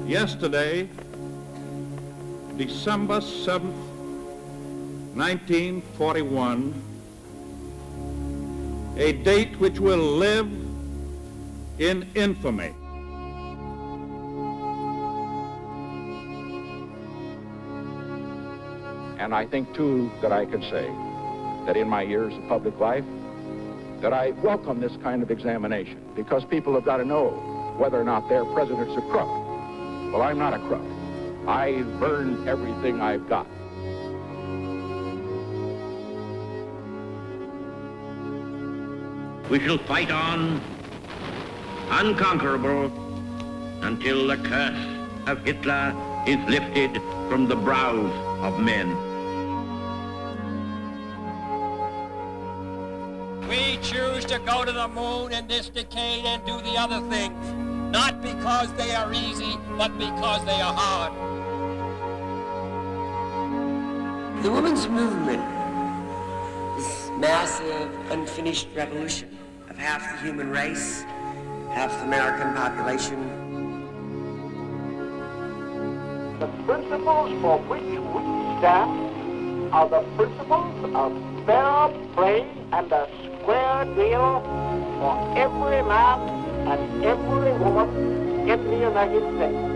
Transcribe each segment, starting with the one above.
Yesterday, December 7th, 1941, a date which will live in infamy. And I think, too, that I could say that in my years of public life, that I welcome this kind of examination, because people have got to know whether or not their president's a crook. Well, I'm not a crook. I've earned everything I've got. We shall fight on, unconquerable, until the curse of Hitler is lifted from the brows of men. We choose to go to the moon in this decade and do the other things, not because they are easy, but because they are hard. The women's movement, this massive, unfinished revolution of half the human race, half the American population. The principles for which we stand are the principles of fair play and a square deal for every man and every woman in the United States.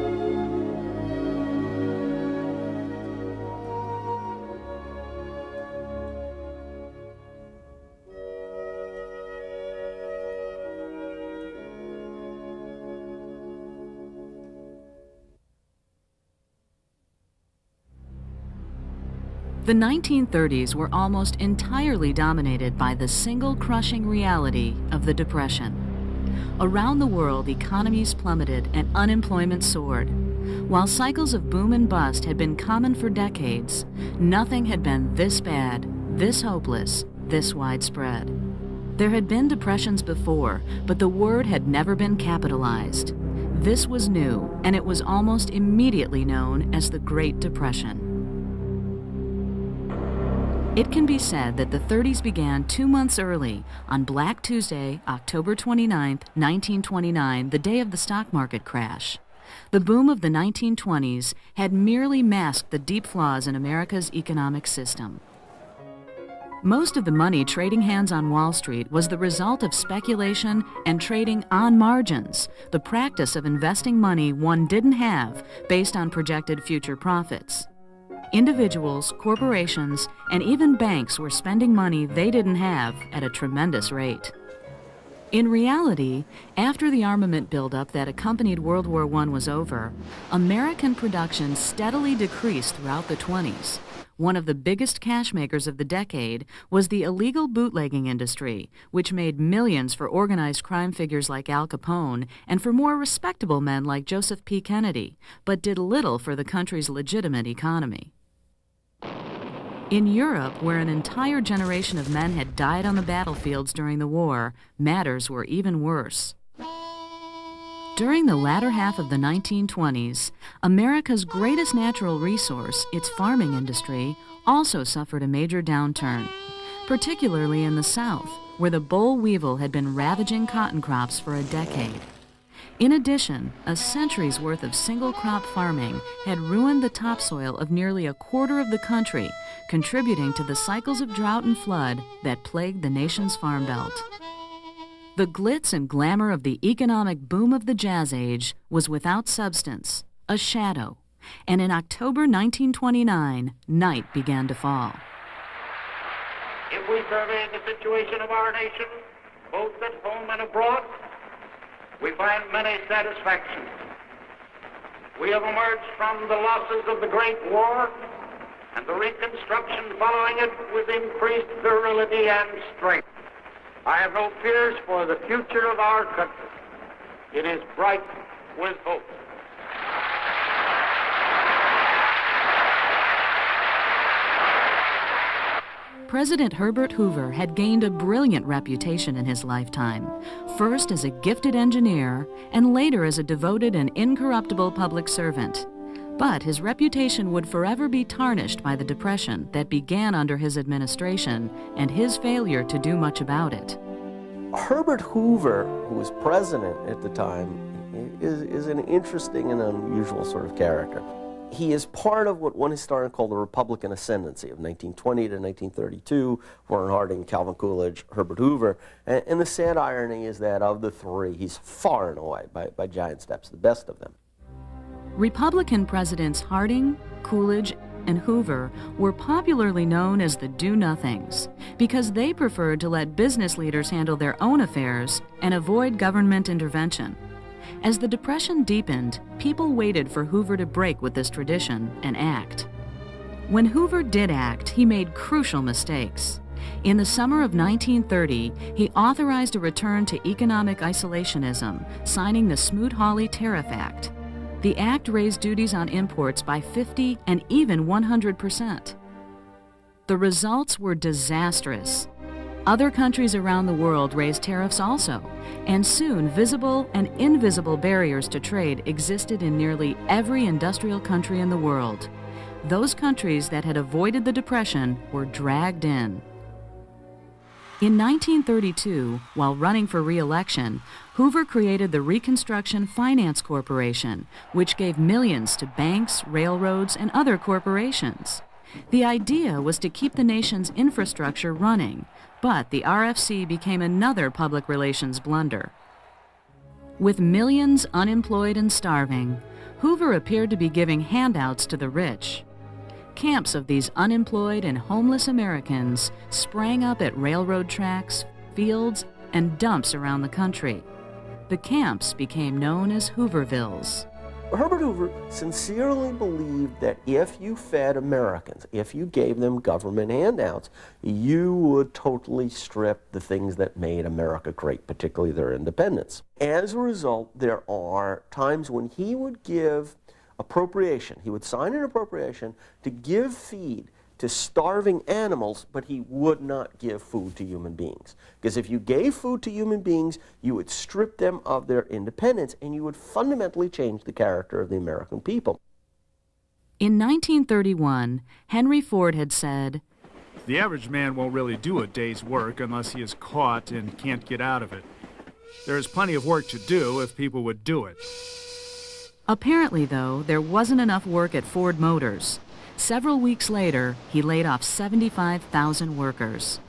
The 1930s were almost entirely dominated by the single crushing reality of the Depression. Around the world, economies plummeted and unemployment soared. While cycles of boom and bust had been common for decades, nothing had been this bad, this hopeless, this widespread. There had been depressions before, but the word had never been capitalized. This was new, and it was almost immediately known as the Great Depression. It can be said that the 30s began 2 months early, on Black Tuesday, October 29, 1929, the day of the stock market crash. The boom of the 1920s had merely masked the deep flaws in America's economic system. Most of the money trading hands on Wall Street was the result of speculation and trading on margins, the practice of investing money one didn't have based on projected future profits. Individuals, corporations, and even banks were spending money they didn't have at a tremendous rate. In reality, after the armament buildup that accompanied World War I was over, American production steadily decreased throughout the 20s. One of the biggest cash makers of the decade was the illegal bootlegging industry, which made millions for organized crime figures like Al Capone and for more respectable men like Joseph P. Kennedy, but did little for the country's legitimate economy. In Europe, where an entire generation of men had died on the battlefields during the war, matters were even worse. During the latter half of the 1920s, America's greatest natural resource, its farming industry, also suffered a major downturn, particularly in the South, where the boll weevil had been ravaging cotton crops for a decade. In addition, a century's worth of single-crop farming had ruined the topsoil of nearly a quarter of the country, contributing to the cycles of drought and flood that plagued the nation's farm belt. The glitz and glamour of the economic boom of the Jazz Age was without substance, a shadow, and in October 1929, night began to fall. If we survey the situation of our nation, both at home and abroad, we find many satisfactions. We have emerged from the losses of the Great War and the reconstruction following it with increased virility and strength. I have no fears for the future of our country. It is bright with hope. President Herbert Hoover had gained a brilliant reputation in his lifetime, first as a gifted engineer and later as a devoted and incorruptible public servant. But his reputation would forever be tarnished by the Depression that began under his administration and his failure to do much about it. Herbert Hoover, who was president at the time, is an interesting and unusual sort of character. He is part of what one historian called the Republican ascendancy of 1920 to 1932, Warren Harding, Calvin Coolidge, Herbert Hoover. And the sad irony is that of the three, he's far and away, by giant steps, the best of them. Republican presidents Harding, Coolidge, and Hoover were popularly known as the do-nothings because they preferred to let business leaders handle their own affairs and avoid government intervention. As the Depression deepened, people waited for Hoover to break with this tradition and act. When Hoover did act, he made crucial mistakes. In the summer of 1930, he authorized a return to economic isolationism, signing the Smoot-Hawley Tariff Act. The act raised duties on imports by 50% and even 100%. The results were disastrous. Other countries around the world raised tariffs also, and soon visible and invisible barriers to trade existed in nearly every industrial country in the world. Those countries that had avoided the Depression were dragged in. In 1932, while running for re-election, Hoover created the Reconstruction Finance Corporation, which gave millions to banks, railroads, and other corporations. The idea was to keep the nation's infrastructure running, but the RFC became another public relations blunder. With millions unemployed and starving, Hoover appeared to be giving handouts to the rich. Camps of these unemployed and homeless Americans sprang up at railroad tracks, fields, and dumps around the country. The camps became known as Hoovervilles. Herbert Hoover sincerely believed that if you fed Americans, if you gave them government handouts, you would totally strip the things that made America great, particularly their independence. As a result, there are times when he would give appropriation. He would sign an appropriation to give feed to starving animals, but he would not give food to human beings. Because if you gave food to human beings, you would strip them of their independence, and you would fundamentally change the character of the American people. In 1931, Henry Ford had said, "The average man won't really do a day's work unless he is caught and can't get out of it. There is plenty of work to do if people would do it." Apparently, though, there wasn't enough work at Ford Motors. Several weeks later, he laid off 75,000 workers.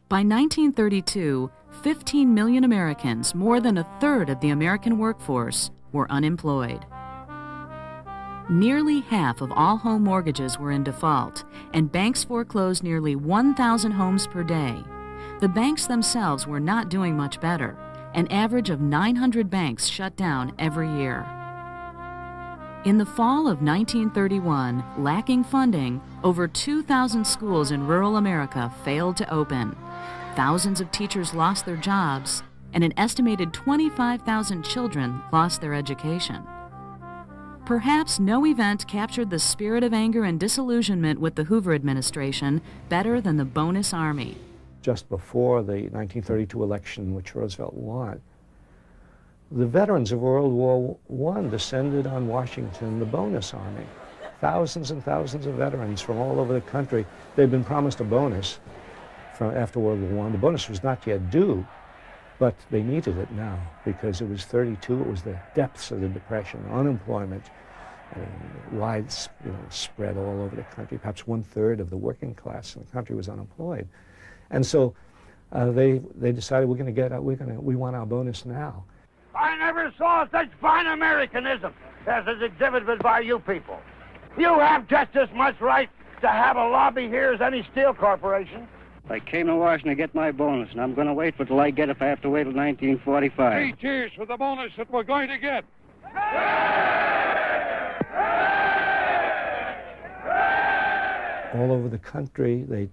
By 1932, 15 million Americans, more than a third of the American workforce, were unemployed. Nearly half of all home mortgages were in default, and banks foreclosed nearly 1,000 homes per day. The banks themselves were not doing much better. An average of 900 banks shut down every year. In the fall of 1931, lacking funding, over 2,000 schools in rural America failed to open. Thousands of teachers lost their jobs, and an estimated 25,000 children lost their education. Perhaps no event captured the spirit of anger and disillusionment with the Hoover administration better than the bonus army. Just before the 1932 election, which Roosevelt won, the veterans of World War I descended on Washington, the bonus army. Thousands and thousands of veterans from all over the country. They'd been promised a bonus from after World War I. The bonus was not yet due, but they needed it now because it was 32. It was the depths of the Depression, unemployment, widespread all over the country. Perhaps 1/3 of the working class in the country was unemployed, and so they decided we want our bonus now. I never saw such fine Americanism as is exhibited by you people. You have just as much right to have a lobby here as any steel corporation. I came to Washington to get my bonus, and I'm going to wait for till I get it if I have to wait till 1945. 3 cheers for the bonus that we're going to get. all over the country. They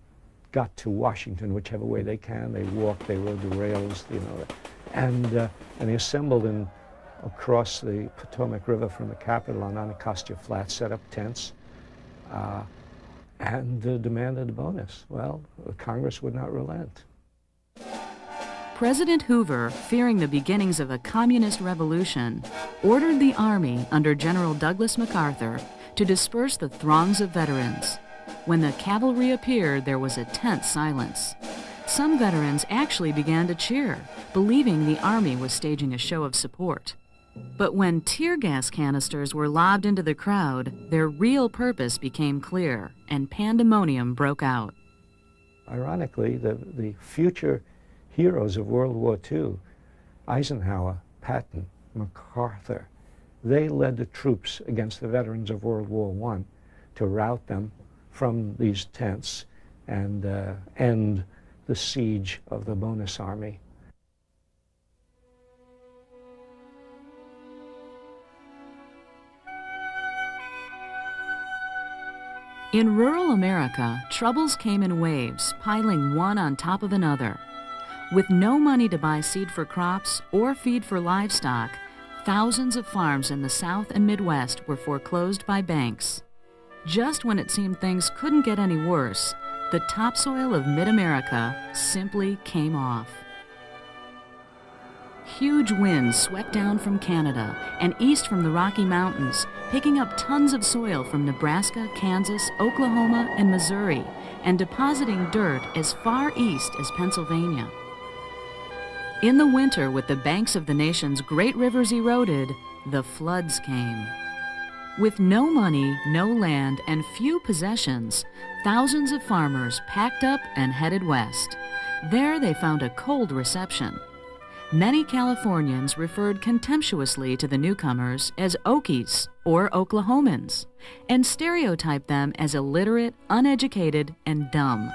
got to Washington whichever way they can. They walked, they rode the rails, you know, and they assembled across the Potomac River from the Capitol on Anacostia Flats, set up tents, and demanded a bonus. Well, Congress would not relent. President Hoover, fearing the beginnings of a communist revolution, ordered the Army under General Douglas MacArthur to disperse the throngs of veterans. When the cavalry appeared, there was a tense silence. Some veterans actually began to cheer, believing the Army was staging a show of support. But when tear gas canisters were lobbed into the crowd, their real purpose became clear, and pandemonium broke out. Ironically, the future heroes of World War II, Eisenhower, Patton, MacArthur, they led the troops against the veterans of World War I to rout them from these tents and end the siege of the bonus army. In rural America, troubles came in waves, piling one on top of another. With no money to buy seed for crops or feed for livestock, thousands of farms in the South and Midwest were foreclosed by banks. Just when it seemed things couldn't get any worse, the topsoil of mid-America simply came off. Huge winds swept down from Canada and east from the Rocky Mountains, picking up tons of soil from Nebraska, Kansas, Oklahoma, and Missouri, and depositing dirt as far east as Pennsylvania. In the winter, with the banks of the nation's great rivers eroded, the floods came. With no money, no land, and few possessions, thousands of farmers packed up and headed west. There they found a cold reception. Many Californians referred contemptuously to the newcomers as Okies or Oklahomans, and stereotyped them as illiterate, uneducated, and dumb.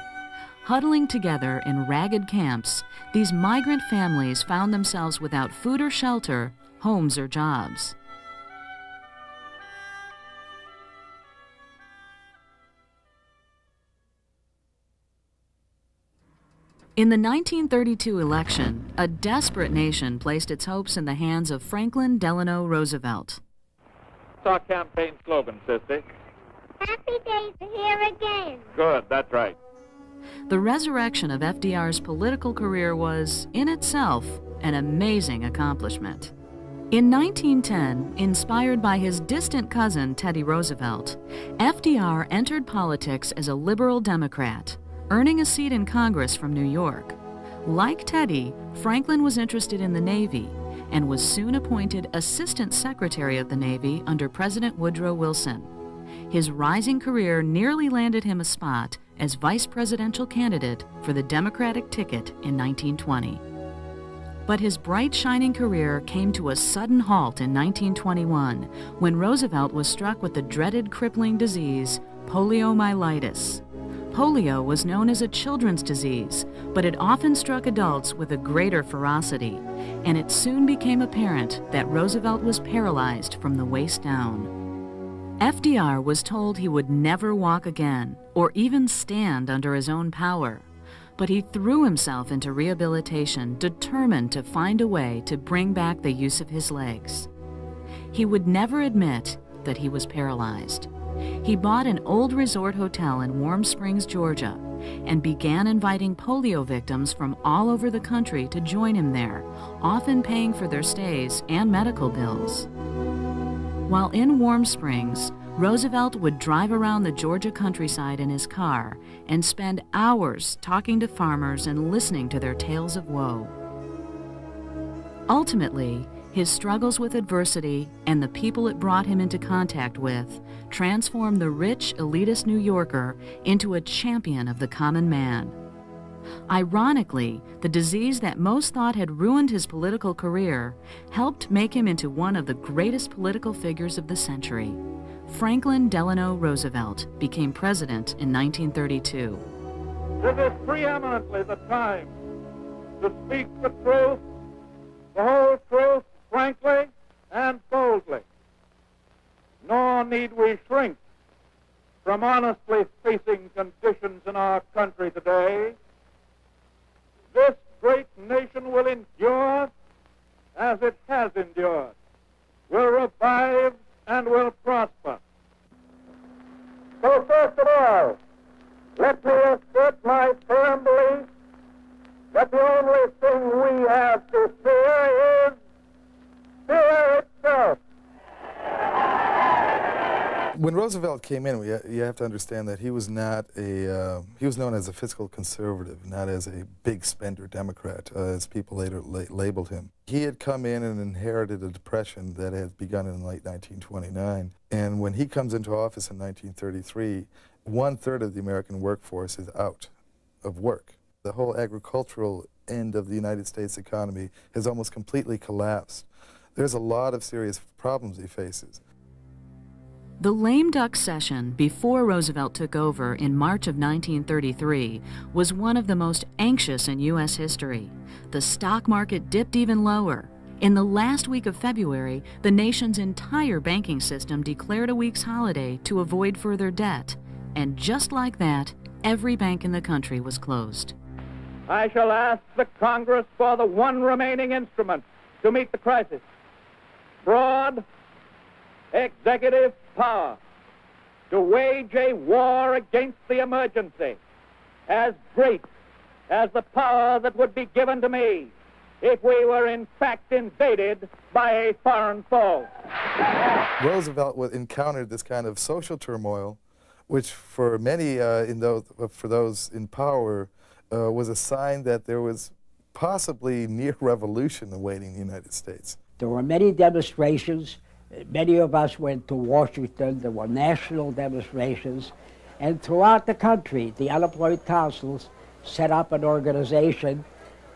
Huddling together in ragged camps, these migrant families found themselves without food or shelter, homes or jobs. In the 1932 election, a desperate nation placed its hopes in the hands of Franklin Delano Roosevelt. What's our campaign slogan, Sister? Happy days are here again. Good, that's right. The resurrection of FDR's political career was, in itself, an amazing accomplishment. In 1910, inspired by his distant cousin Teddy Roosevelt, FDR entered politics as a liberal Democrat, earning a seat in Congress from New York. Like Teddy, Franklin was interested in the Navy and was soon appointed Assistant Secretary of the Navy under President Woodrow Wilson. His rising career nearly landed him a spot as vice presidential candidate for the Democratic ticket in 1920. But his bright, shining career came to a sudden halt in 1921 when Roosevelt was struck with the dreaded crippling disease, poliomyelitis. Polio was known as a children's disease, but it often struck adults with a greater ferocity, and it soon became apparent that Roosevelt was paralyzed from the waist down. FDR was told he would never walk again, or even stand under his own power, but he threw himself into rehabilitation, determined to find a way to bring back the use of his legs. He would never admit that he was paralyzed. He bought an old resort hotel in Warm Springs, Georgia, and began inviting polio victims from all over the country to join him there, often paying for their stays and medical bills. While in Warm Springs, Roosevelt would drive around the Georgia countryside in his car and spend hours talking to farmers and listening to their tales of woe. Ultimately, his struggles with adversity and the people it brought him into contact with transformed the rich, elitist New Yorker into a champion of the common man. Ironically, the disease that most thought had ruined his political career helped make him into one of the greatest political figures of the century. Franklin Delano Roosevelt became president in 1932. This is preeminently the time to speak the truth, the whole truth, frankly and boldly. Nor need we shrink from honestly facing conditions in our country today, this great nation will endure as it has endured, will revive and will prosper. So first of all, let me assert my firm belief that the only thing we have to fear is fear itself. When Roosevelt came in, you have to understand that he was not he was known as a fiscal conservative, not as a big spender Democrat, as people later labeled him. He had come in and inherited a depression that had begun in late 1929, and when he comes into office in 1933, 1/3 of the American workforce is out of work. The whole agricultural end of the United States economy has almost completely collapsed. There's a lot of serious problems he faces. The lame duck session before Roosevelt took over in March of 1933 was one of the most anxious in U.S. history. The stock market dipped even lower. In the last week of February, the nation's entire banking system declared a week's holiday to avoid further debt. And just like that, every bank in the country was closed. I shall ask the Congress for the one remaining instrument to meet the crisis: broad executive power to wage a war against the emergency as great as the power that would be given to me if we were in fact invaded by a foreign foe. Roosevelt encountered this kind of social turmoil, which for many for those in power was a sign that there was possibly near revolution awaiting the United States. There were many demonstrations. Many of us went to Washington. There were national demonstrations. And throughout the country, the unemployed councils set up an organization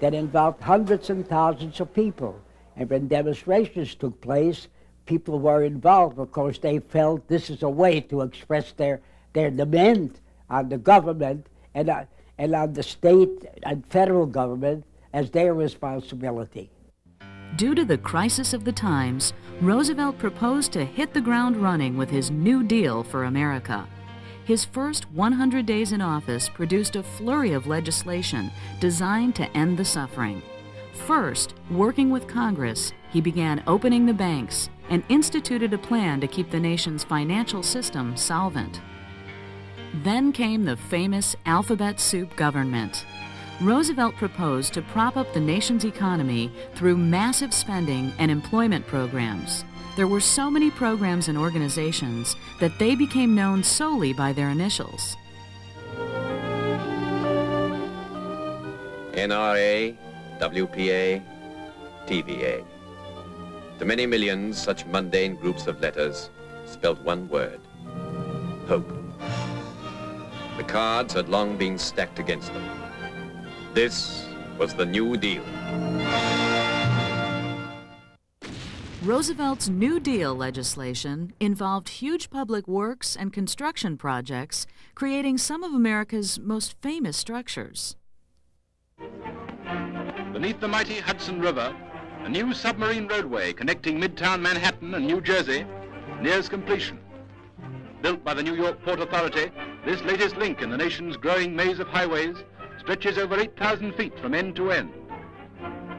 that involved hundreds and thousands of people. And when demonstrations took place, people were involved because they felt this is a way to express their demand on the government and on the state and federal government as their responsibility. Due to the crisis of the times, Roosevelt proposed to hit the ground running with his New Deal for America. His first 100 days in office produced a flurry of legislation designed to end the suffering. First, working with Congress, he began opening the banks and instituted a plan to keep the nation's financial system solvent. Then came the famous alphabet soup government. Roosevelt proposed to prop up the nation's economy through massive spending and employment programs. There were so many programs and organizations that they became known solely by their initials. NRA, WPA, TVA. To many millions, such mundane groups of letters spelled one word: hope. The cards had long been stacked against them. This was the New Deal. Roosevelt's New Deal legislation involved huge public works and construction projects, creating some of America's most famous structures. Beneath the mighty Hudson River, a new submarine roadway connecting Midtown Manhattan and New Jersey nears completion. Built by the New York Port Authority, this latest link in the nation's growing maze of highways stretches over 8,000 feet from end to end.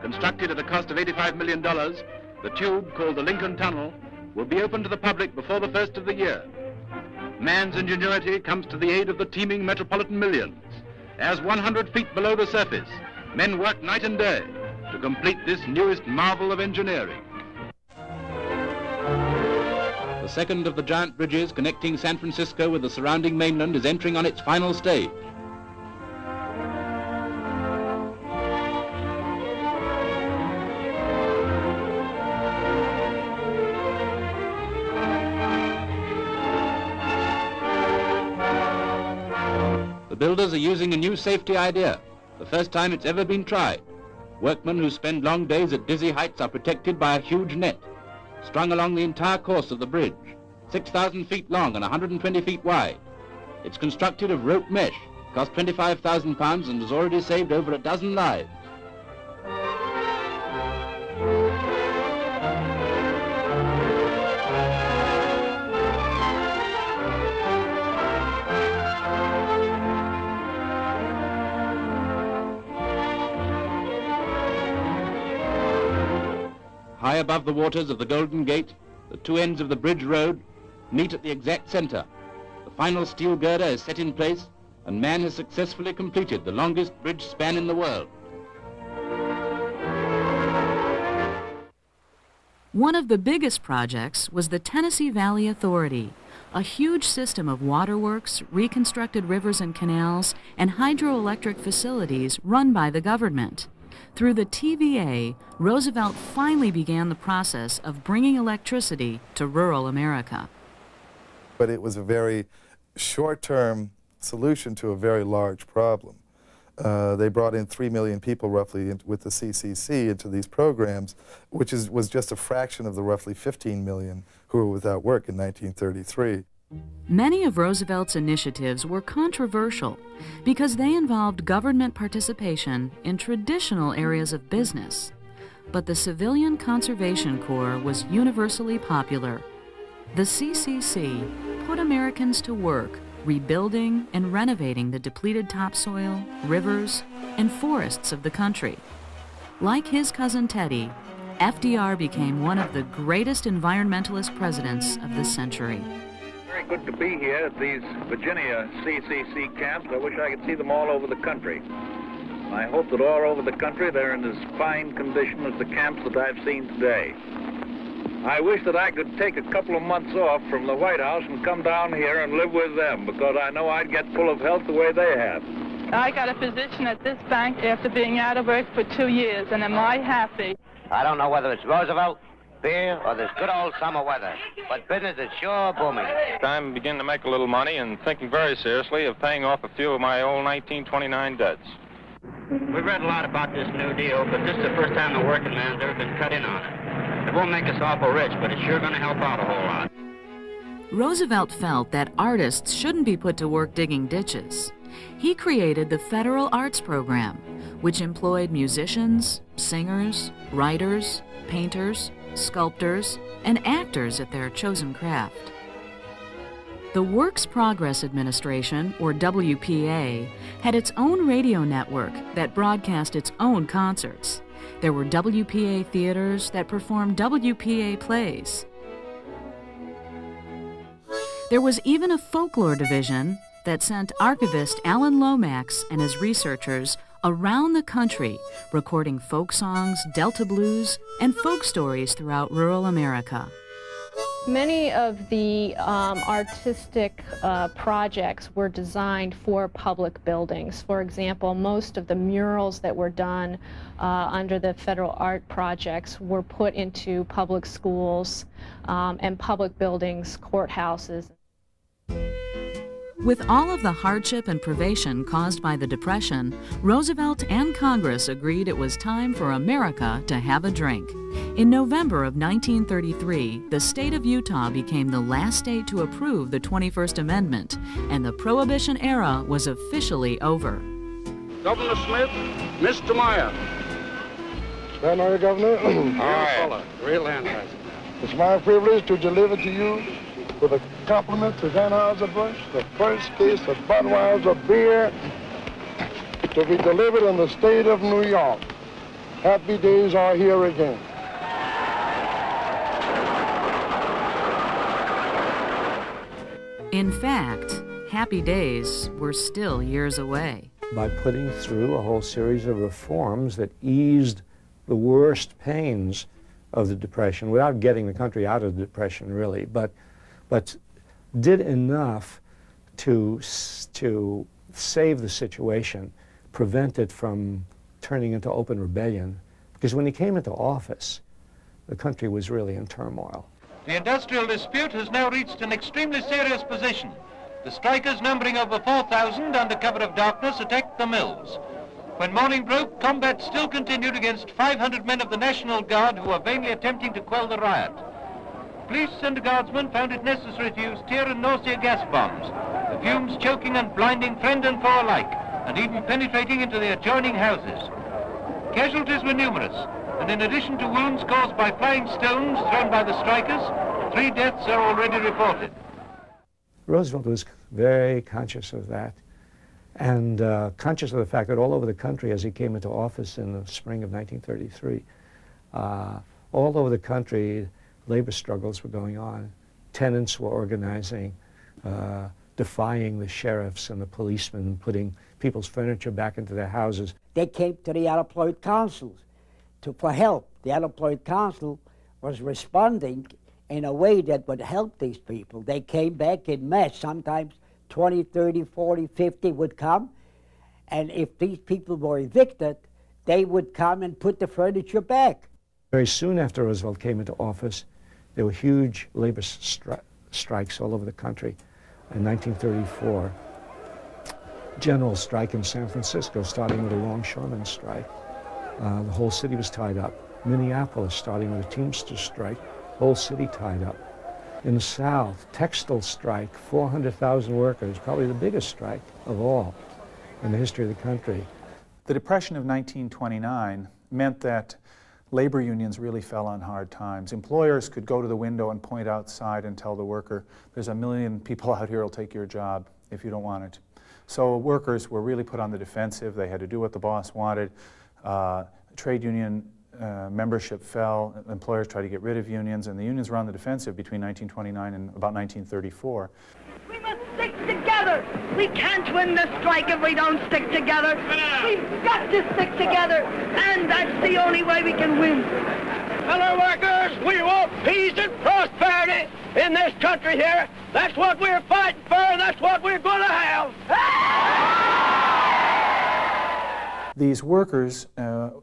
Constructed at a cost of $85 million, the tube, called the Lincoln Tunnel, will be open to the public before the first of the year. Man's ingenuity comes to the aid of the teeming metropolitan millions. As 100 feet below the surface, men work night and day to complete this newest marvel of engineering. The second of the giant bridges connecting San Francisco with the surrounding mainland is entering on its final stage. The builders are using a new safety idea, the first time it's ever been tried. Workmen who spend long days at dizzy heights are protected by a huge net, strung along the entire course of the bridge, 6,000 feet long and 120 feet wide. It's constructed of rope mesh, cost £25,000 and has already saved over a dozen lives. High above the waters of the Golden Gate, the two ends of the bridge road meet at the exact center. The final steel girder is set in place, and man has successfully completed the longest bridge span in the world. One of the biggest projects was the Tennessee Valley Authority, a huge system of waterworks, reconstructed rivers and canals, and hydroelectric facilities run by the government. Through the TVA, Roosevelt finally began the process of bringing electricity to rural America. But it was a very short-term solution to a very large problem. They brought in 3 million people roughly with the CCC into these programs, which was just a fraction of the roughly 15 million who were without work in 1933. Many of Roosevelt's initiatives were controversial because they involved government participation in traditional areas of business. But the Civilian Conservation Corps was universally popular. The CCC put Americans to work rebuilding and renovating the depleted topsoil, rivers, and forests of the country. Like his cousin Teddy, FDR became one of the greatest environmentalist presidents of the century. Very good to be here at these Virginia CCC camps. I wish I could see them all over the country. I hope that all over the country they're in as fine condition as the camps that I've seen today. I wish that I could take a couple of months off from the White House and come down here and live with them, because I know I'd get full of health the way they have. I got a position at this bank after being out of work for 2 years, and am I happy? I don't know whether it's Roosevelt, beer, or this good old summer weather, but business is sure booming. I'm beginning to make a little money and thinking very seriously of paying off a few of my old 1929 debts. We've read a lot about this New Deal, but this is the first time the working man's ever been cut in on it. It won't make us awful rich, but it's sure going to help out a whole lot. Roosevelt felt that artists shouldn't be put to work digging ditches. He created the Federal Arts Program, which employed musicians, singers, writers, painters, sculptors, and actors at their chosen craft. The Works Progress Administration, or WPA, had its own radio network that broadcast its own concerts. There were WPA theaters that performed WPA plays. There was even a folklore division that sent archivist Alan Lomax and his researchers around the country recording folk songs, Delta blues, and folk stories throughout rural America. Many of the artistic projects were designed for public buildings. For example, most of the murals that were done under the federal art projects were put into public schools and public buildings, courthouses. With all of the hardship and privation caused by the Depression, Roosevelt and Congress agreed it was time for America to have a drink. In November of 1933, the state of Utah became the last state to approve the 21st Amendment, and the Prohibition era was officially over. Governor Smith, Mr. Meyer. Stand on, Governor. Fella, real handwriting. It's my privilege to deliver to you, with a compliment to Anheuser-Busch, the first case of Budweiser beer to be delivered in the state of New York. Happy days are here again. In fact, happy days were still years away. By putting through a whole series of reforms that eased the worst pains of the Depression, without getting the country out of the Depression, really, but did enough to save the situation, prevent it from turning into open rebellion. Because when he came into office, the country was really in turmoil. The industrial dispute has now reached an extremely serious position. The strikers, numbering over 4,000 under cover of darkness, attacked the mills. When morning broke, combat still continued against 500 men of the National Guard who were vainly attempting to quell the riot. Police and guardsmen found it necessary to use tear and nausea gas bombs, the fumes choking and blinding friend and foe alike, and even penetrating into the adjoining houses. Casualties were numerous, and in addition to wounds caused by flying stones thrown by the strikers, 3 deaths are already reported. Roosevelt was very conscious of that, and conscious of the fact that all over the country, as he came into office in the spring of 1933, All over the country, labor struggles were going on. Tenants were organizing, defying the sheriffs and the policemen, putting people's furniture back into their houses. They came to the unemployed councils for help. The unemployed council was responding in a way that would help these people. They came back in mass. Sometimes 20, 30, 40, 50 would come. And if these people were evicted, they would come and put the furniture back. Very soon after Roosevelt came into office, there were huge labor strikes all over the country. In 1934, general strike in San Francisco, starting with a longshoreman strike. The whole city was tied up. Minneapolis, starting with a Teamster strike, whole city tied up. In the South, textile strike, 400,000 workers, probably the biggest strike of all in the history of the country. The Depression of 1929 meant that labor unions really fell on hard times. Employers could go to the window and point outside and tell the worker, there's 1 million people out here who'll take your job if you don't want it. So workers were really put on the defensive. They had to do what the boss wanted. Trade union membership fell. Employers tried to get rid of unions, and the unions were on the defensive between 1929 and about 1934. We must stick together. We can't win this strike if we don't stick together. We've got to stick together, and that's the only way we can win. Fellow workers, we want peace and prosperity in this country here. That's what we're fighting for, and that's what we're going to have. These workers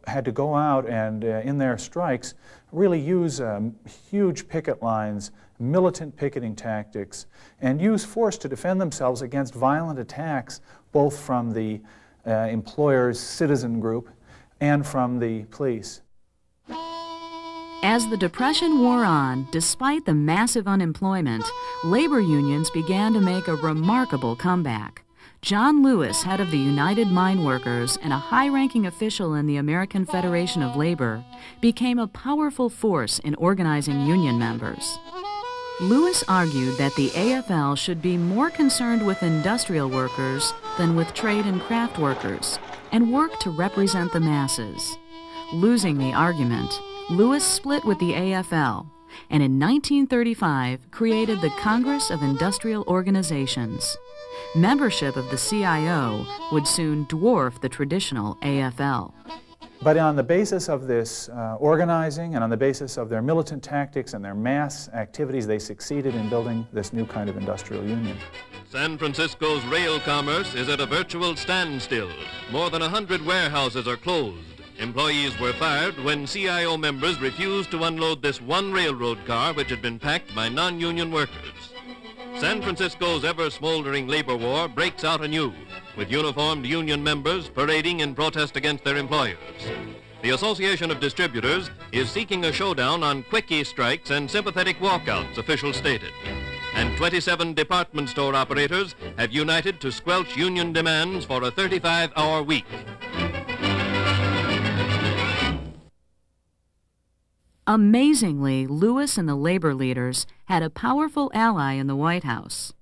had to go out and, in their strikes, really use huge picket lines, militant picketing tactics, and use force to defend themselves against violent attacks, both from the employer's citizen group and from the police. As the Depression wore on, despite the massive unemployment, labor unions began to make a remarkable comeback. John Lewis, head of the United Mine Workers and a high-ranking official in the American Federation of Labor, became a powerful force in organizing union members. Lewis argued that the AFL should be more concerned with industrial workers than with trade and craft workers, and work to represent the masses. Losing the argument, Lewis split with the AFL, and in 1935 created the Congress of Industrial Organizations. Membership of the CIO would soon dwarf the traditional AFL. But on the basis of this organizing and on the basis of their militant tactics and their mass activities, they succeeded in building this new kind of industrial union. San Francisco's rail commerce is at a virtual standstill. More than 100 warehouses are closed. Employees were fired when CIO members refused to unload this one railroad car which had been packed by non-union workers. San Francisco's ever-smoldering labor war breaks out anew, with uniformed union members parading in protest against their employers. The Association of Distributors is seeking a showdown on quickie strikes and sympathetic walkouts, officials stated. And 27 department store operators have united to squelch union demands for a 35-hour week. Amazingly, Lewis and the labor leaders had a powerful ally in the White House.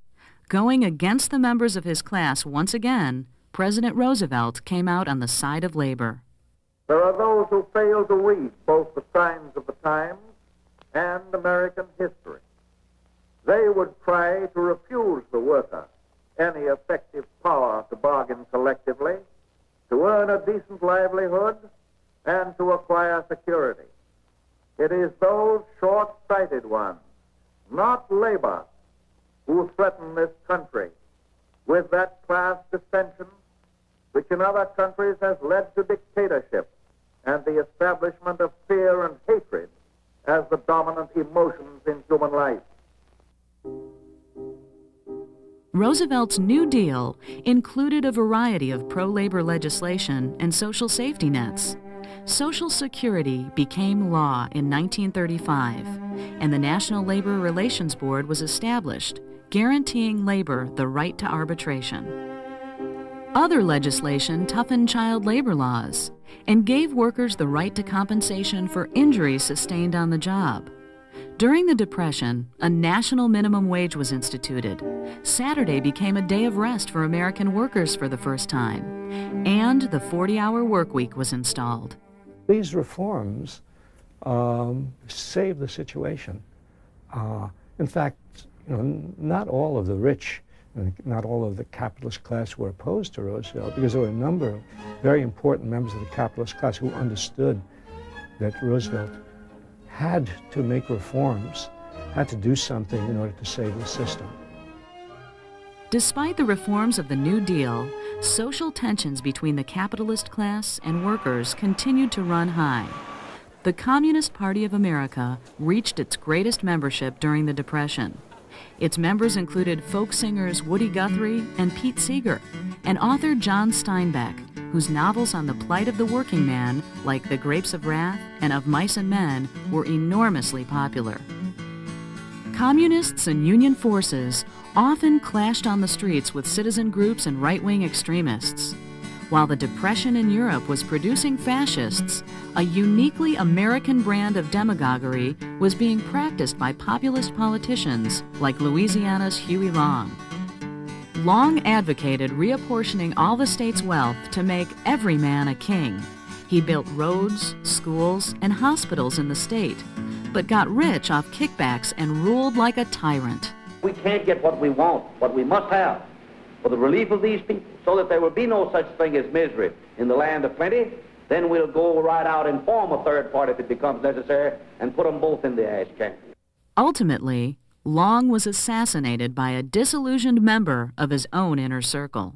Going against the members of his class once again, President Roosevelt came out on the side of labor. There are those who fail to read both the signs of the times and American history. They would try to refuse the worker any effective power to bargain collectively, to earn a decent livelihood, and to acquire security. It is those short-sighted ones, not labor, who threaten this country with that class dissension which in other countries has led to dictatorship and the establishment of fear and hatred as the dominant emotions in human life. Roosevelt's New Deal included a variety of pro-labor legislation and social safety nets. Social Security became law in 1935, and the National Labor Relations Board was established, guaranteeing labor the right to arbitration. Other legislation toughened child labor laws and gave workers the right to compensation for injuries sustained on the job. During the Depression, a national minimum wage was instituted. Saturday became a day of rest for American workers for the first time, and the 40-hour work week was installed. These reforms saved the situation. In fact, you know, not all of the rich, not all of the capitalist class were opposed to Roosevelt, because there were a number of very important members of the capitalist class who understood that Roosevelt had to make reforms, had to do something in order to save the system. Despite the reforms of the New Deal, social tensions between the capitalist class and workers continued to run high. The Communist Party of America reached its greatest membership during the Depression. Its members included folk singers Woody Guthrie and Pete Seeger, and author John Steinbeck, whose novels on the plight of the working man, like The Grapes of Wrath and Of Mice and Men, were enormously popular. Communists and Union forces often clashed on the streets with citizen groups and right-wing extremists. While the Depression in Europe was producing fascists, a uniquely American brand of demagoguery was being practiced by populist politicians like Louisiana's Huey Long. Long advocated reapportioning all the state's wealth to make every man a king. He built roads, schools, and hospitals in the state, but got rich off kickbacks and ruled like a tyrant. We can't get what we want, what we must have, for the relief of these people, so that there will be no such thing as misery in the land of plenty. Then we'll go right out and form a third party if it becomes necessary and put them both in the ash can. Ultimately, Long was assassinated by a disillusioned member of his own inner circle.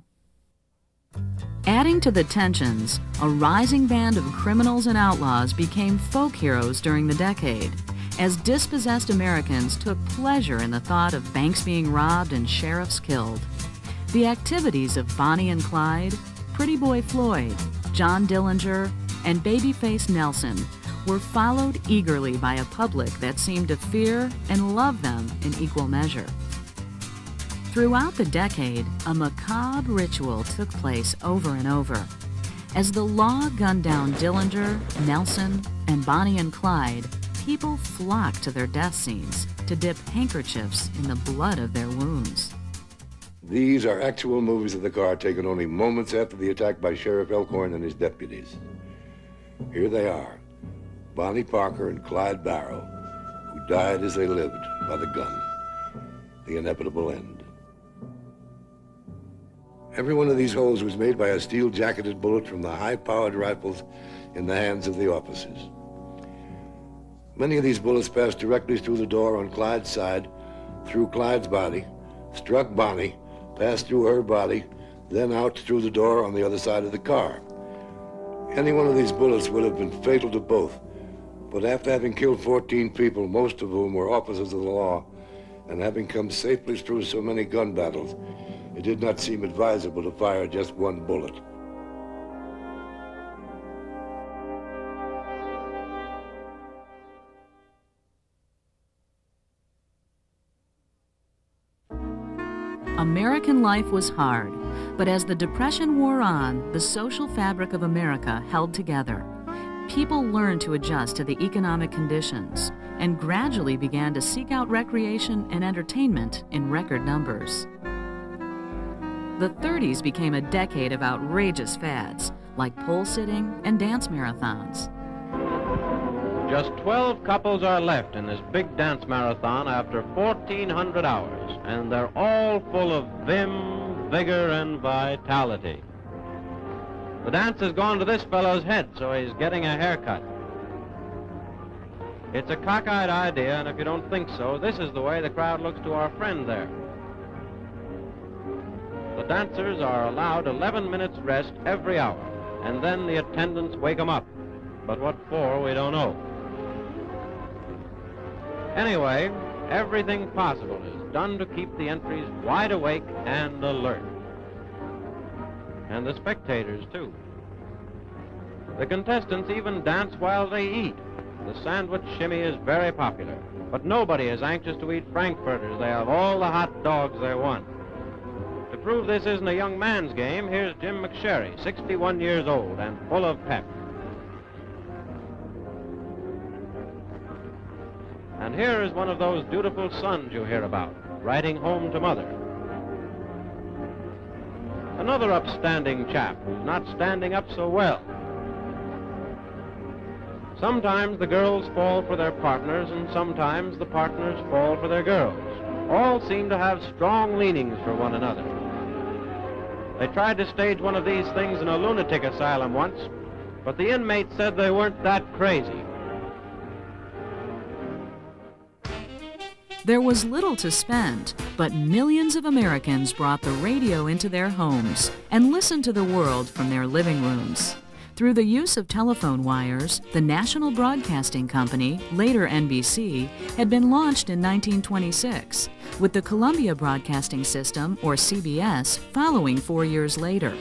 Adding to the tensions, a rising band of criminals and outlaws became folk heroes during the decade, as dispossessed Americans took pleasure in the thought of banks being robbed and sheriffs killed. The activities of Bonnie and Clyde, Pretty Boy Floyd, John Dillinger, and Babyface Nelson were followed eagerly by a public that seemed to fear and love them in equal measure. Throughout the decade, a macabre ritual took place over and over. As the law gunned down Dillinger, Nelson, and Bonnie and Clyde, people flocked to their death scenes to dip handkerchiefs in the blood of their wounds. These are actual movies of the car taken only moments after the attack by Sheriff Elkhorn and his deputies. Here they are, Bonnie Parker and Clyde Barrow, who died as they lived by the gun, the inevitable end. Every one of these holes was made by a steel-jacketed bullet from the high-powered rifles in the hands of the officers. Many of these bullets passed directly through the door on Clyde's side, through Clyde's body, struck Bonnie, passed through her body, then out through the door on the other side of the car. Any one of these bullets would have been fatal to both, but after having killed 14 people, most of whom were officers of the law, and having come safely through so many gun battles, it did not seem advisable to fire just one bullet. American life was hard, but as the Depression wore on, the social fabric of America held together. People learned to adjust to the economic conditions and gradually began to seek out recreation and entertainment in record numbers. The 30s became a decade of outrageous fads, like pole sitting and dance marathons. Just 12 couples are left in this big dance marathon after 1,400 hours, and they're all full of vim, vigor, and vitality. The dance has gone to this fellow's head, so he's getting a haircut. It's a cockeyed idea, and if you don't think so, this is the way the crowd looks to our friend there. The dancers are allowed 11 minutes rest every hour, and then the attendants wake them up. But what for, we don't know. Anyway, everything possible is done to keep the entries wide awake and alert. And the spectators, too. The contestants even dance while they eat. The sandwich shimmy is very popular, but nobody is anxious to eat frankfurters. They have all the hot dogs they want. To prove this isn't a young man's game, here's Jim McSherry, 61 years old and full of pep. And here is one of those dutiful sons you hear about, riding home to mother. Another upstanding chap who's not standing up so well. Sometimes the girls fall for their partners, and sometimes the partners fall for their girls. All seem to have strong leanings for one another. They tried to stage one of these things in a lunatic asylum once, but the inmates said they weren't that crazy. There was little to spend, but millions of Americans brought the radio into their homes and listened to the world from their living rooms. Through the use of telephone wires, the National Broadcasting Company, later NBC, had been launched in 1926, with the Columbia Broadcasting System, or CBS, following 4 years later.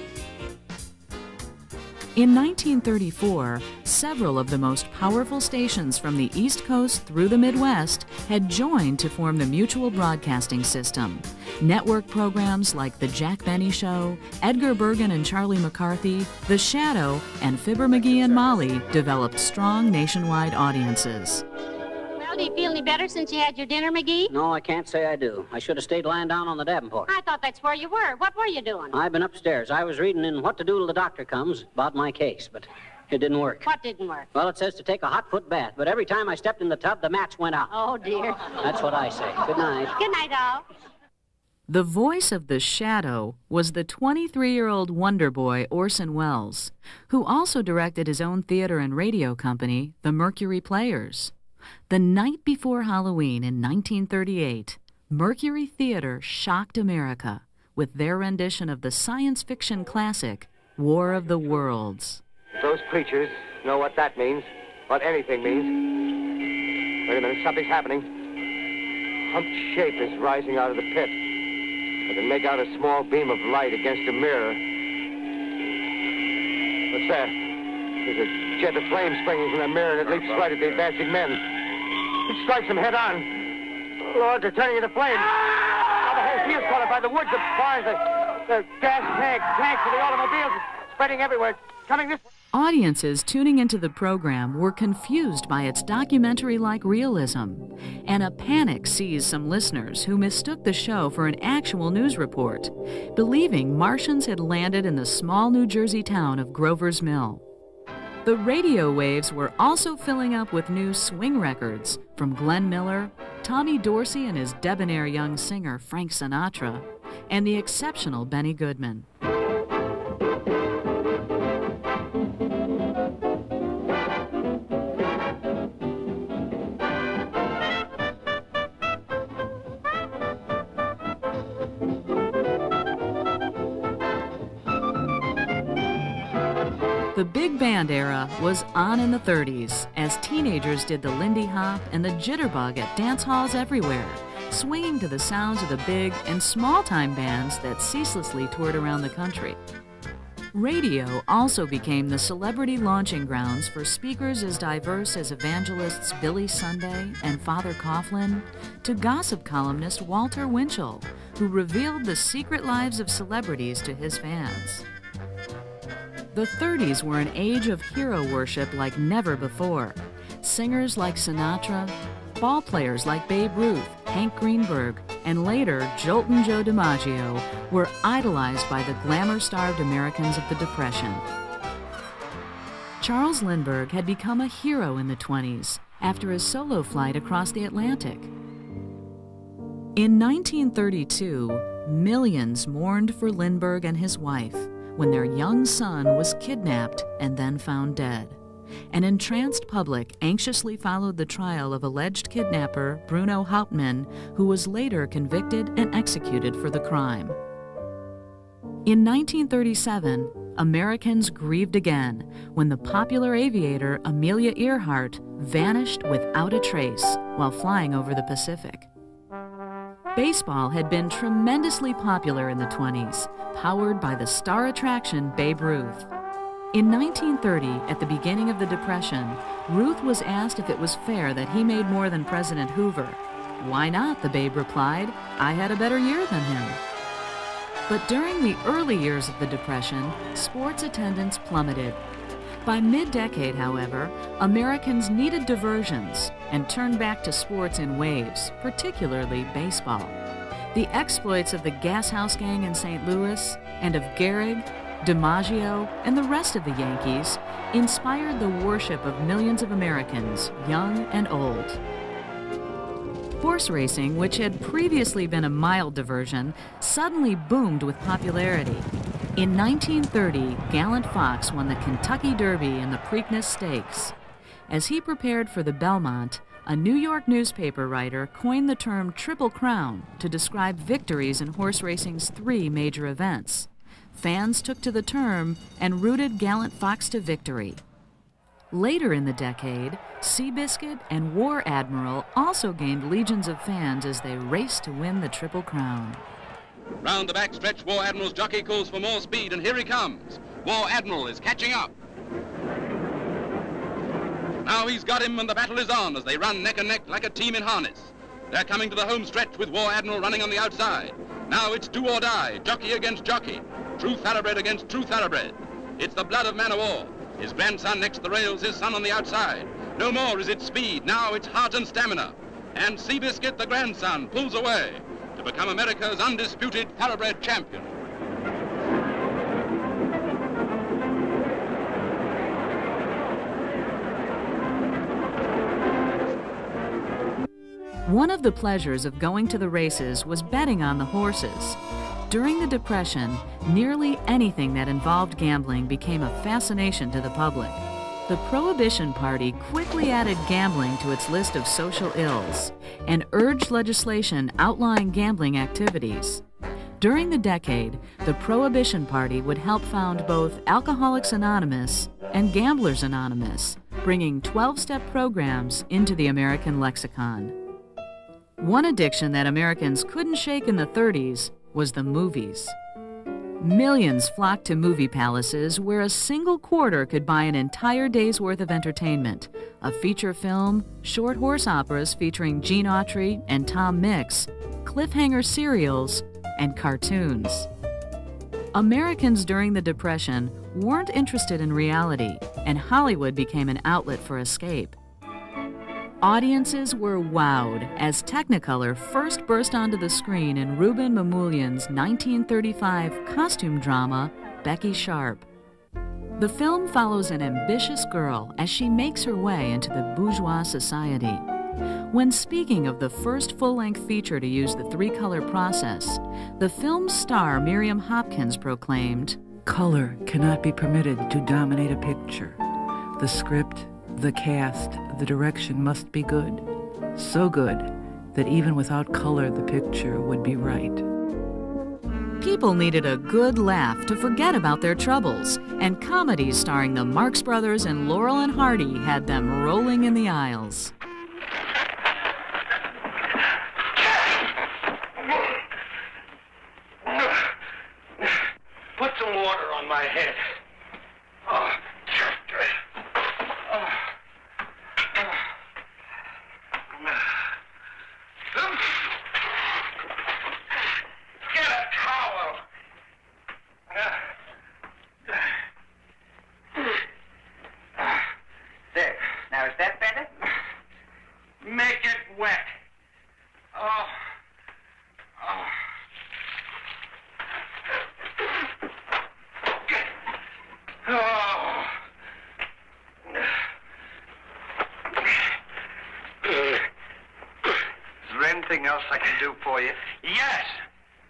In 1934, several of the most powerful stations from the East Coast through the Midwest had joined to form the Mutual Broadcasting System. Network programs like The Jack Benny Show, Edgar Bergen and Charlie McCarthy, The Shadow, and Fibber McGee and Molly developed strong nationwide audiences. Well, do you feel any better since you had your dinner, McGee? No, I can't say I do. I should have stayed lying down on the Davenport. I thought that's where you were. What were you doing? I've been upstairs. I was reading in What to Do Till the Doctor Comes about my case, but it didn't work. What didn't work? Well, it says to take a hot foot bath, but every time I stepped in the tub, the match went out. Oh, dear. That's what I say. Good night. Good night, all. The voice of The Shadow was the 23-year-old wonder boy Orson Welles, who also directed his own theater and radio company, the Mercury Players. The night before Halloween in 1938, Mercury Theater shocked America with their rendition of the science fiction classic, War of the Worlds. Those creatures know what that means, what anything means. Wait a minute, something's happening. Humped shape is rising out of the pit. I can make out a small beam of light against a mirror. What's that? There's a jet of flame springing from the mirror, and it leaps right at the advancing men. It strikes them head on. Lord, they're turning into flames. Now the whole field's caught up by the woods, the barns, the gas tanks of the automobiles, spreading everywhere. It's coming this way. Audiences tuning into the program were confused by its documentary-like realism, and a panic seized some listeners who mistook the show for an actual news report, believing Martians had landed in the small New Jersey town of Grover's Mill. The radio waves were also filling up with new swing records from Glenn Miller, Tommy Dorsey and his debonair young singer Frank Sinatra, and the exceptional Benny Goodman. The big band era was on in the 30s as teenagers did the Lindy Hop and the jitterbug at dance halls everywhere, swinging to the sounds of the big and small-time bands that ceaselessly toured around the country. Radio also became the celebrity launching grounds for speakers as diverse as evangelists Billy Sunday and Father Coughlin, to gossip columnist Walter Winchell, who revealed the secret lives of celebrities to his fans. The 30s were an age of hero worship like never before. Singers like Sinatra, ball players like Babe Ruth, Hank Greenberg, and later Joltin' Joe DiMaggio were idolized by the glamour-starved Americans of the Depression. Charles Lindbergh had become a hero in the 20s after his solo flight across the Atlantic. In 1932, millions mourned for Lindbergh and his wife when their young son was kidnapped and then found dead. An entranced public anxiously followed the trial of alleged kidnapper Bruno Hauptmann, who was later convicted and executed for the crime. In 1937, Americans grieved again when the popular aviator Amelia Earhart vanished without a trace while flying over the Pacific. Baseball had been tremendously popular in the 20s, powered by the star attraction Babe Ruth. In 1930, at the beginning of the Depression, Ruth was asked if it was fair that he made more than President Hoover. "Why not?" the Babe replied. "I had a better year than him." But during the early years of the Depression, sports attendance plummeted. By mid-decade, however, Americans needed diversions and turned back to sports in waves, particularly baseball. The exploits of the Gas House Gang in St. Louis and of Gehrig, DiMaggio, and the rest of the Yankees inspired the worship of millions of Americans, young and old. Horse racing, which had previously been a mild diversion, suddenly boomed with popularity. In 1930, Gallant Fox won the Kentucky Derby and the Preakness Stakes. As he prepared for the Belmont, a New York newspaper writer coined the term Triple Crown to describe victories in horse racing's 3 major events. Fans took to the term and rooted Gallant Fox to victory. Later in the decade, Seabiscuit and War Admiral also gained legions of fans as they raced to win the Triple Crown. Round the backstretch, War Admiral's jockey calls for more speed, and here he comes. War Admiral is catching up. Now he's got him, and the battle is on as they run neck and neck like a team in harness. They're coming to the home stretch with War Admiral running on the outside. Now it's do or die, jockey against jockey, true thoroughbred against true thoroughbred. It's the blood of man of war. His grandson next to the rails, his son on the outside. No more is it speed, now it's heart and stamina. And Seabiscuit, the grandson, pulls away to become America's undisputed thoroughbred champion. One of the pleasures of going to the races was betting on the horses. During the Depression, nearly anything that involved gambling became a fascination to the public. The Prohibition Party quickly added gambling to its list of social ills and urged legislation outlawing gambling activities. During the decade, the Prohibition Party would help found both Alcoholics Anonymous and Gamblers Anonymous, bringing 12-step programs into the American lexicon. One addiction that Americans couldn't shake in the 30s was the movies. Millions flocked to movie palaces where a single quarter could buy an entire day's worth of entertainment, a feature film, short horse operas featuring Gene Autry and Tom Mix, cliffhanger serials, and cartoons. Americans during the Depression weren't interested in reality, and Hollywood became an outlet for escape. Audiences were wowed as Technicolor first burst onto the screen in Ruben Mamoulian's 1935 costume drama, Becky Sharp. The film follows an ambitious girl as she makes her way into the bourgeois society. When speaking of the first full-length feature to use the 3-color process, the film's star Miriam Hopkins proclaimed, "Color cannot be permitted to dominate a picture. The script, the cast, the direction must be good. So good that even without color, the picture would be right." People needed a good laugh to forget about their troubles, and comedies starring the Marx Brothers and Laurel and Hardy had them rolling in the aisles. Put some water on my head. Get a towel. There. Now, is that better? Make it wet. Oh. Oh. Is there anything else I can do for you? Yes.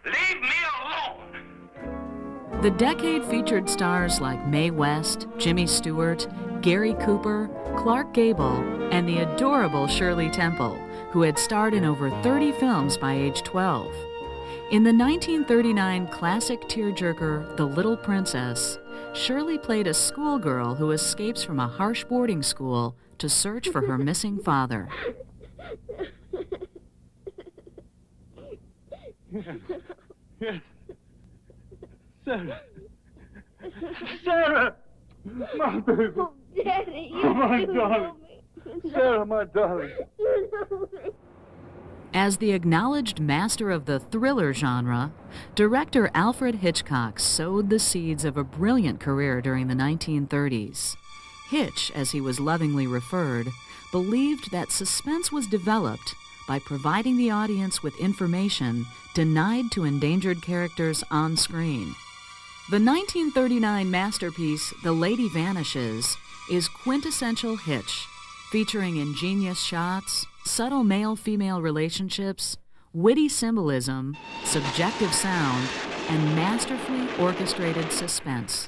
Leave me alone. The decade featured stars like Mae West, Jimmy Stewart, Gary Cooper, Clark Gable, and the adorable Shirley Temple, who had starred in over 30 films by age 12. In the 1939 classic tearjerker, The Little Princess, Shirley played a schoolgirl who escapes from a harsh boarding school to search for her missing father. Yes. Sarah. Sarah! My baby. Oh, Daddy, Oh, my darling. Sarah, my darling. As the acknowledged master of the thriller genre, director Alfred Hitchcock sowed the seeds of a brilliant career during the 1930s. Hitch, as he was lovingly referred, believed that suspense was developed by providing the audience with information denied to endangered characters on screen. The 1939 masterpiece, The Lady Vanishes, is quintessential Hitch, featuring ingenious shots, subtle male-female relationships, witty symbolism, subjective sound, and masterfully orchestrated suspense.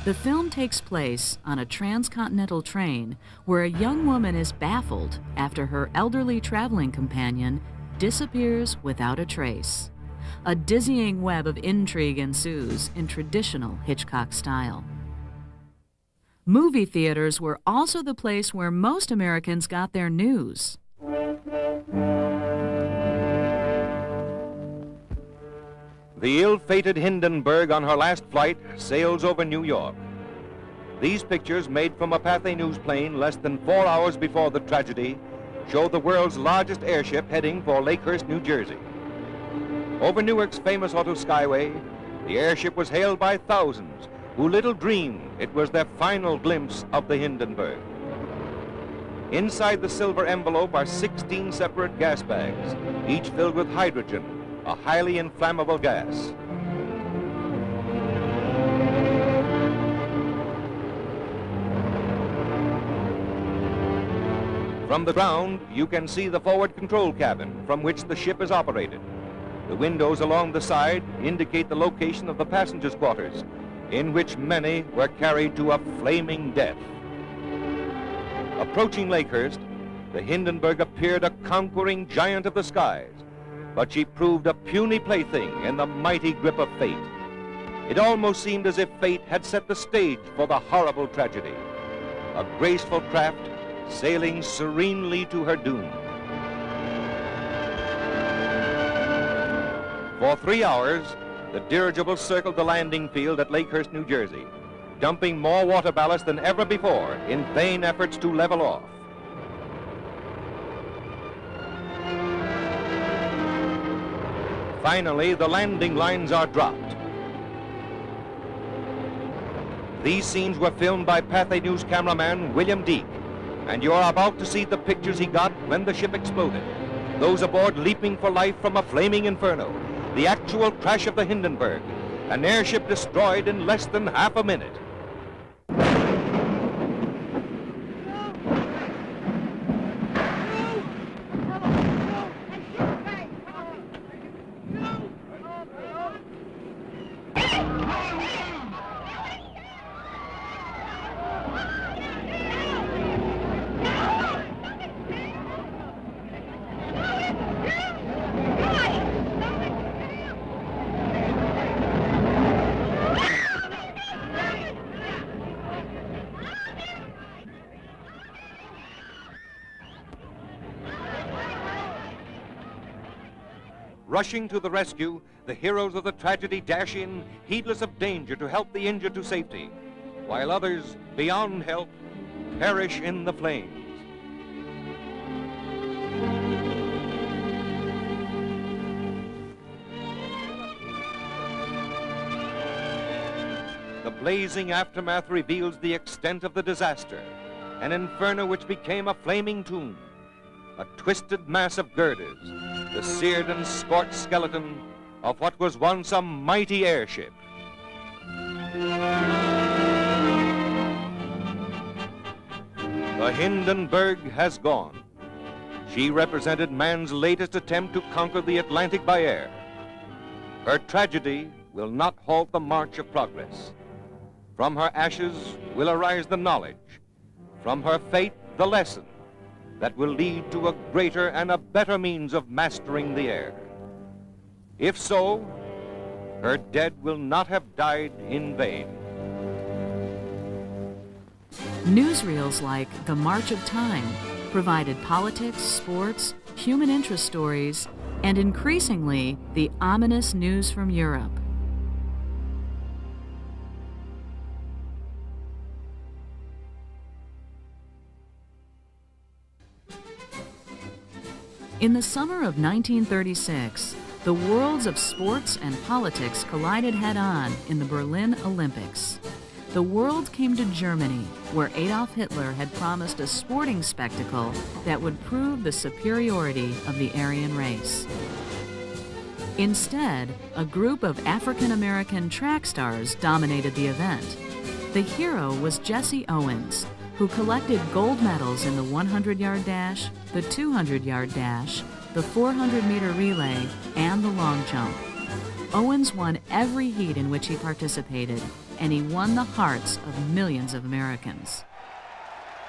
The film takes place on a transcontinental train where a young woman is baffled after her elderly traveling companion disappears without a trace. A dizzying web of intrigue ensues in traditional Hitchcock style. Movie theaters were also the place where most Americans got their news. The ill-fated Hindenburg on her last flight sails over New York. These pictures, made from a Pathé News plane less than 4 hours before the tragedy, show the world's largest airship heading for Lakehurst, New Jersey. Over Newark's famous auto skyway, the airship was hailed by thousands who little dreamed it was their final glimpse of the Hindenburg. Inside the silver envelope are 16 separate gas bags, each filled with hydrogen, a highly inflammable gas. From the ground, you can see the forward control cabin from which the ship is operated. The windows along the side indicate the location of the passengers' quarters, in which many were carried to a flaming death. Approaching Lakehurst, the Hindenburg appeared a conquering giant of the skies, but she proved a puny plaything in the mighty grip of fate. It almost seemed as if fate had set the stage for the horrible tragedy. A graceful craft sailing serenely to her doom. For 3 hours, the dirigible circled the landing field at Lakehurst, New Jersey, dumping more water ballast than ever before in vain efforts to level off. Finally, the landing lines are dropped. These scenes were filmed by Pathé News cameraman William Deek, and you are about to see the pictures he got when the ship exploded. Those aboard leaping for life from a flaming inferno. The actual crash of the Hindenburg, an airship destroyed in less than half a minute. Rushing to the rescue, the heroes of the tragedy dash in, heedless of danger, to help the injured to safety, while others, beyond help, perish in the flames. The blazing aftermath reveals the extent of the disaster, an inferno which became a flaming tomb, a twisted mass of girders, the seared and scorched skeleton of what was once a mighty airship. The Hindenburg has gone. She represented man's latest attempt to conquer the Atlantic by air. Her tragedy will not halt the march of progress. From her ashes will arise the knowledge. From her fate, the lesson that will lead to a greater and a better means of mastering the air. If so, her dead will not have died in vain. Newsreels like The March of Time provided politics, sports, human interest stories, and increasingly, the ominous news from Europe. In the summer of 1936, the worlds of sports and politics collided head-on in the Berlin Olympics. The world came to Germany, where Adolf Hitler had promised a sporting spectacle that would prove the superiority of the Aryan race. Instead, a group of African-American track stars dominated the event. The hero was Jesse Owens, who collected gold medals in the 100-yard dash, the 200-yard dash, the 400-meter relay, and the long jump. Owens won every heat in which he participated, and he won the hearts of millions of Americans.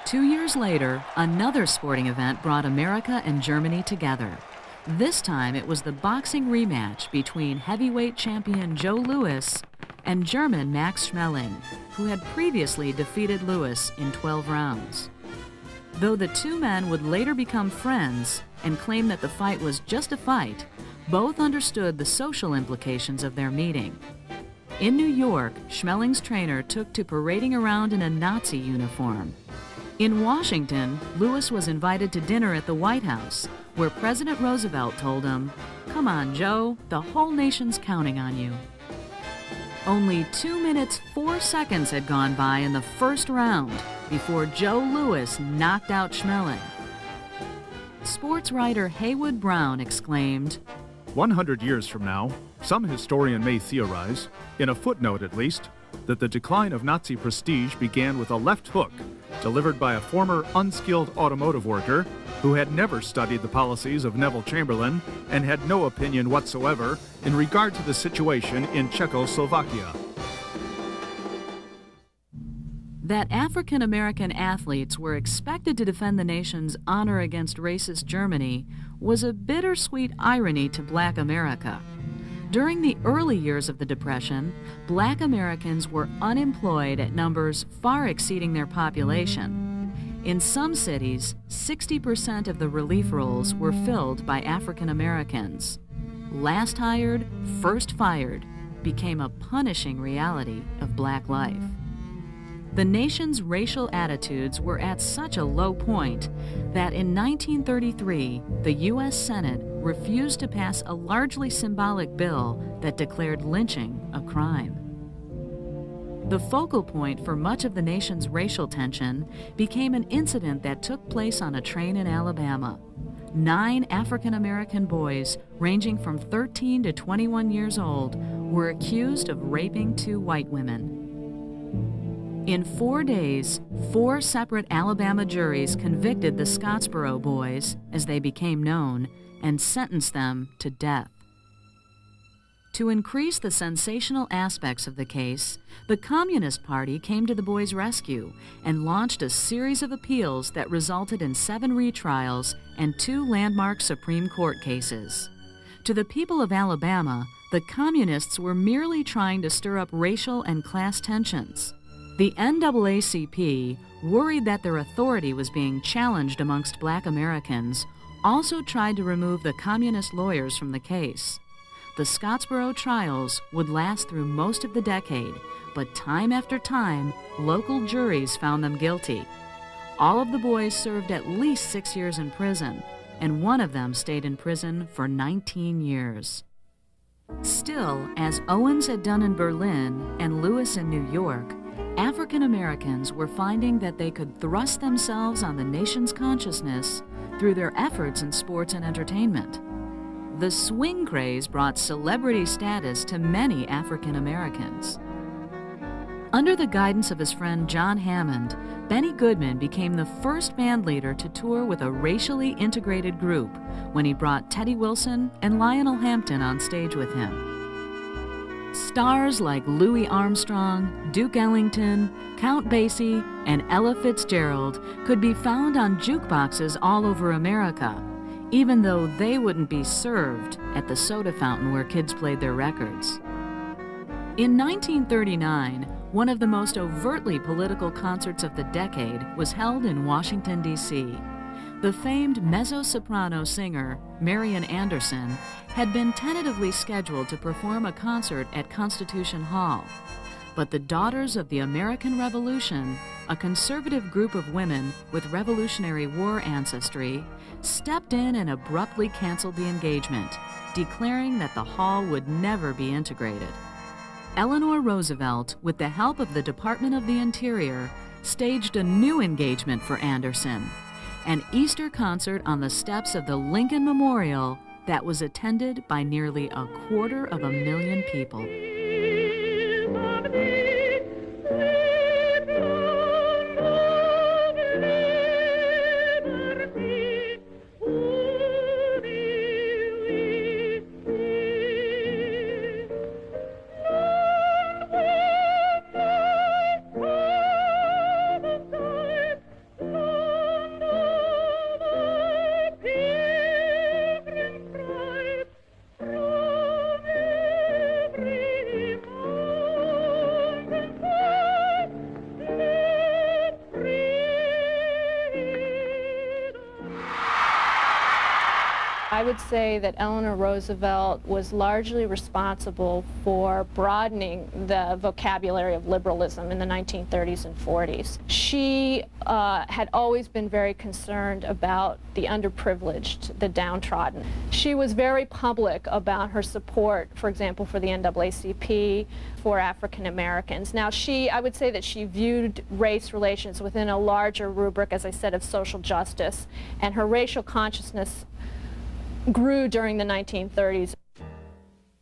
2 years later, another sporting event brought America and Germany together. This time it was the boxing rematch between heavyweight champion Joe Louis and German Max Schmeling, who had previously defeated Louis in 12 rounds. Though the two men would later become friends and claim that the fight was just a fight, both understood the social implications of their meeting. In New York, Schmeling's trainer took to parading around in a Nazi uniform. In Washington, Louis was invited to dinner at the White House, where President Roosevelt told him, "Come on, Joe, the whole nation's counting on you." Only 2 minutes 4 seconds had gone by in the first round before Joe Louis knocked out Schmeling. Sports writer Haywood Brown exclaimed, 100 years from now, some historian may theorize, in a footnote at least, that the decline of Nazi prestige began with a left hook delivered by a former unskilled automotive worker who had never studied the policies of Neville Chamberlain and had no opinion whatsoever in regard to the situation in Czechoslovakia. That African-American athletes were expected to defend the nation's honor against racist Germany was a bittersweet irony to Black America. During the early years of the Depression, Black Americans were unemployed at numbers far exceeding their population. In some cities, 60% of the relief roles were filled by African Americans. Last hired, first fired became a punishing reality of Black life. The nation's racial attitudes were at such a low point that in 1933, the U.S. Senate refused to pass a largely symbolic bill that declared lynching a crime. The focal point for much of the nation's racial tension became an incident that took place on a train in Alabama. 9 African-American boys, ranging from 13 to 21 years old, were accused of raping 2 white women. In 4 days, 4 separate Alabama juries convicted the Scottsboro boys, as they became known, and sentenced them to death. To increase the sensational aspects of the case, the Communist Party came to the boys' rescue and launched a series of appeals that resulted in 7 retrials and 2 landmark Supreme Court cases. To the people of Alabama, the Communists were merely trying to stir up racial and class tensions. The NAACP, worried that their authority was being challenged amongst Black Americans, also tried to remove the communist lawyers from the case. The Scottsboro trials would last through most of the decade, but time after time, local juries found them guilty. All of the boys served at least 6 years in prison, and one of them stayed in prison for 19 years. Still, as Owens had done in Berlin and Louis in New York, African Americans were finding that they could thrust themselves on the nation's consciousness through their efforts in sports and entertainment. The swing craze brought celebrity status to many African Americans. Under the guidance of his friend John Hammond, Benny Goodman became the first band leader to tour with a racially integrated group when he brought Teddy Wilson and Lionel Hampton on stage with him. Stars like Louis Armstrong, Duke Ellington, Count Basie, and Ella Fitzgerald could be found on jukeboxes all over America, even though they wouldn't be served at the soda fountain where kids played their records. In 1939, one of the most overtly political concerts of the decade was held in Washington, D.C. The famed mezzo-soprano singer, Marian Anderson, had been tentatively scheduled to perform a concert at Constitution Hall. But the Daughters of the American Revolution, a conservative group of women with Revolutionary War ancestry, stepped in and abruptly canceled the engagement, declaring that the hall would never be integrated. Eleanor Roosevelt, with the help of the Department of the Interior, staged a new engagement for Anderson, an Easter concert on the steps of the Lincoln Memorial that was attended by nearly 250,000 people. I would say that Eleanor Roosevelt was largely responsible for broadening the vocabulary of liberalism in the 1930s and 40s. She had always been very concerned about the underprivileged, the downtrodden. She was very public about her support, for example, for the NAACP, for African Americans. Now, I would say that she viewed race relations within a larger rubric, as I said, of social justice, and her racial consciousness grew during the 1930s.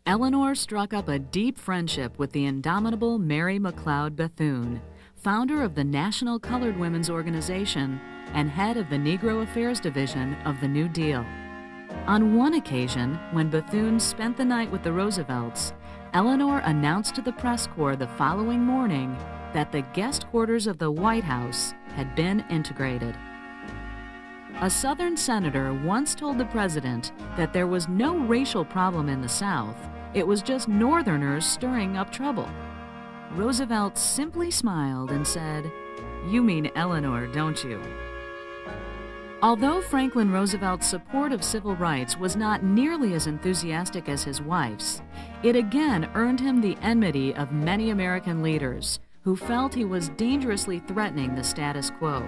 Eleanor struck up a deep friendship with the indomitable Mary McLeod Bethune, founder of the National Colored Women's Organization and head of the Negro Affairs Division of the New Deal. On one occasion, when Bethune spent the night with the Roosevelts, Eleanor announced to the press corps the following morning that the guest quarters of the White House had been integrated. A Southern senator once told the president that there was no racial problem in the South, it was just Northerners stirring up trouble. Roosevelt simply smiled and said, "You mean Eleanor, don't you?" Although Franklin Roosevelt's support of civil rights was not nearly as enthusiastic as his wife's, it again earned him the enmity of many American leaders who felt he was dangerously threatening the status quo.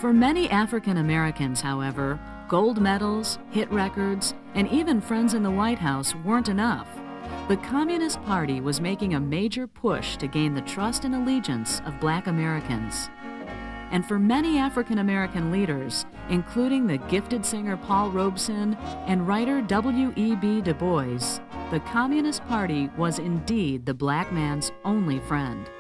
For many African Americans, however, gold medals, hit records, and even friends in the White House weren't enough. The Communist Party was making a major push to gain the trust and allegiance of Black Americans. And for many African American leaders, including the gifted singer Paul Robeson and writer W.E.B. Du Bois, the Communist Party was indeed the black man's only friend.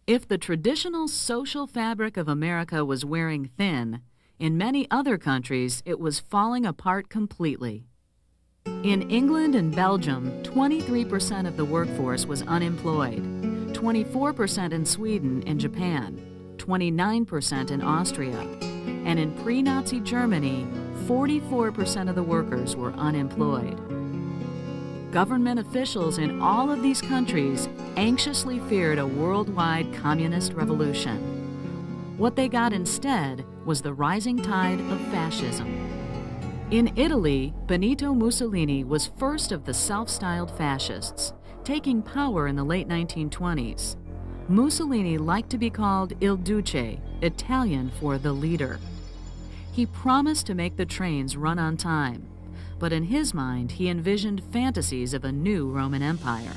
If the traditional social fabric of America was wearing thin, in many other countries it was falling apart completely. In England and Belgium, 23% of the workforce was unemployed, 24% in Sweden and Japan, 29% in Austria, and in pre-Nazi Germany, 44% of the workers were unemployed. Government officials in all of these countries anxiously feared a worldwide communist revolution. What they got instead was the rising tide of fascism. In Italy, Benito Mussolini was first of the self-styled fascists, taking power in the late 1920s. Mussolini liked to be called Il Duce, Italian for the leader. He promised to make the trains run on time, but in his mind, he envisioned fantasies of a new Roman Empire.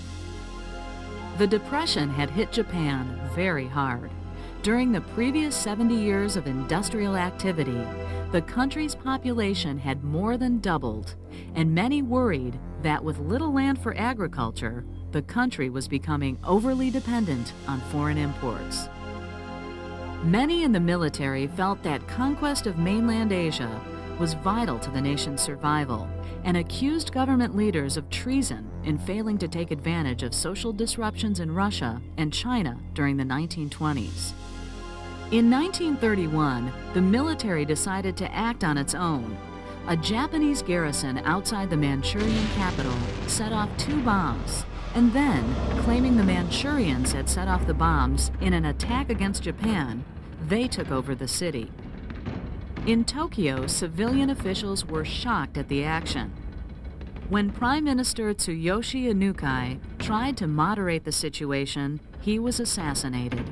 The Depression had hit Japan very hard. During the previous 70 years of industrial activity, the country's population had more than doubled, and many worried that with little land for agriculture, the country was becoming overly dependent on foreign imports. Many in the military felt that conquest of mainland Asia was vital to the nation's survival and accused government leaders of treason in failing to take advantage of social disruptions in Russia and China during the 1920s. In 1931, the military decided to act on its own. A Japanese garrison outside the Manchurian capital set off 2 bombs, and then, claiming the Manchurians had set off the bombs in an attack against Japan, they took over the city. In Tokyo, civilian officials were shocked at the action. When Prime Minister Tsuyoshi Inukai tried to moderate the situation, he was assassinated.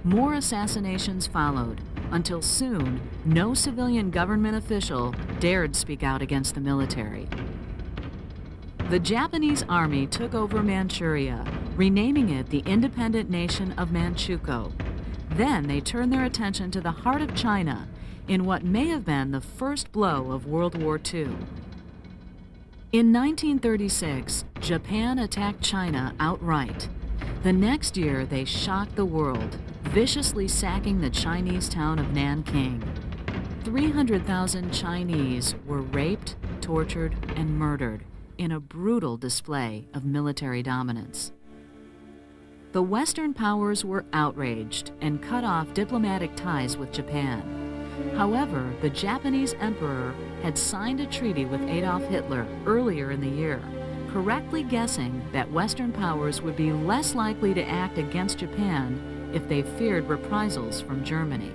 More assassinations followed, until soon, no civilian government official dared speak out against the military. The Japanese army took over Manchuria, renaming it the independent nation of Manchukuo. Then they turned their attention to the heart of China in what may have been the first blow of World War II. In 1936, Japan attacked China outright. The next year, they shocked the world, viciously sacking the Chinese town of Nanking. 300,000 Chinese were raped, tortured, and murdered in a brutal display of military dominance. The Western powers were outraged and cut off diplomatic ties with Japan. However, the Japanese emperor had signed a treaty with Adolf Hitler earlier in the year, correctly guessing that Western powers would be less likely to act against Japan if they feared reprisals from Germany.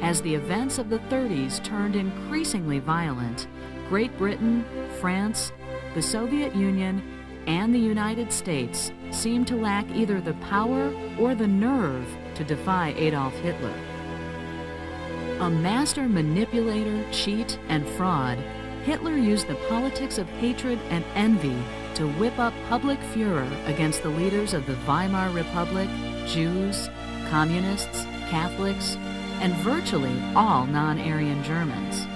As the events of the 30s turned increasingly violent, Great Britain, France, the Soviet Union, and the United States seemed to lack either the power or the nerve to defy Adolf Hitler. A master manipulator, cheat, and fraud, Hitler used the politics of hatred and envy to whip up public furor against the leaders of the Weimar Republic, Jews, communists, Catholics, and virtually all non-Aryan Germans.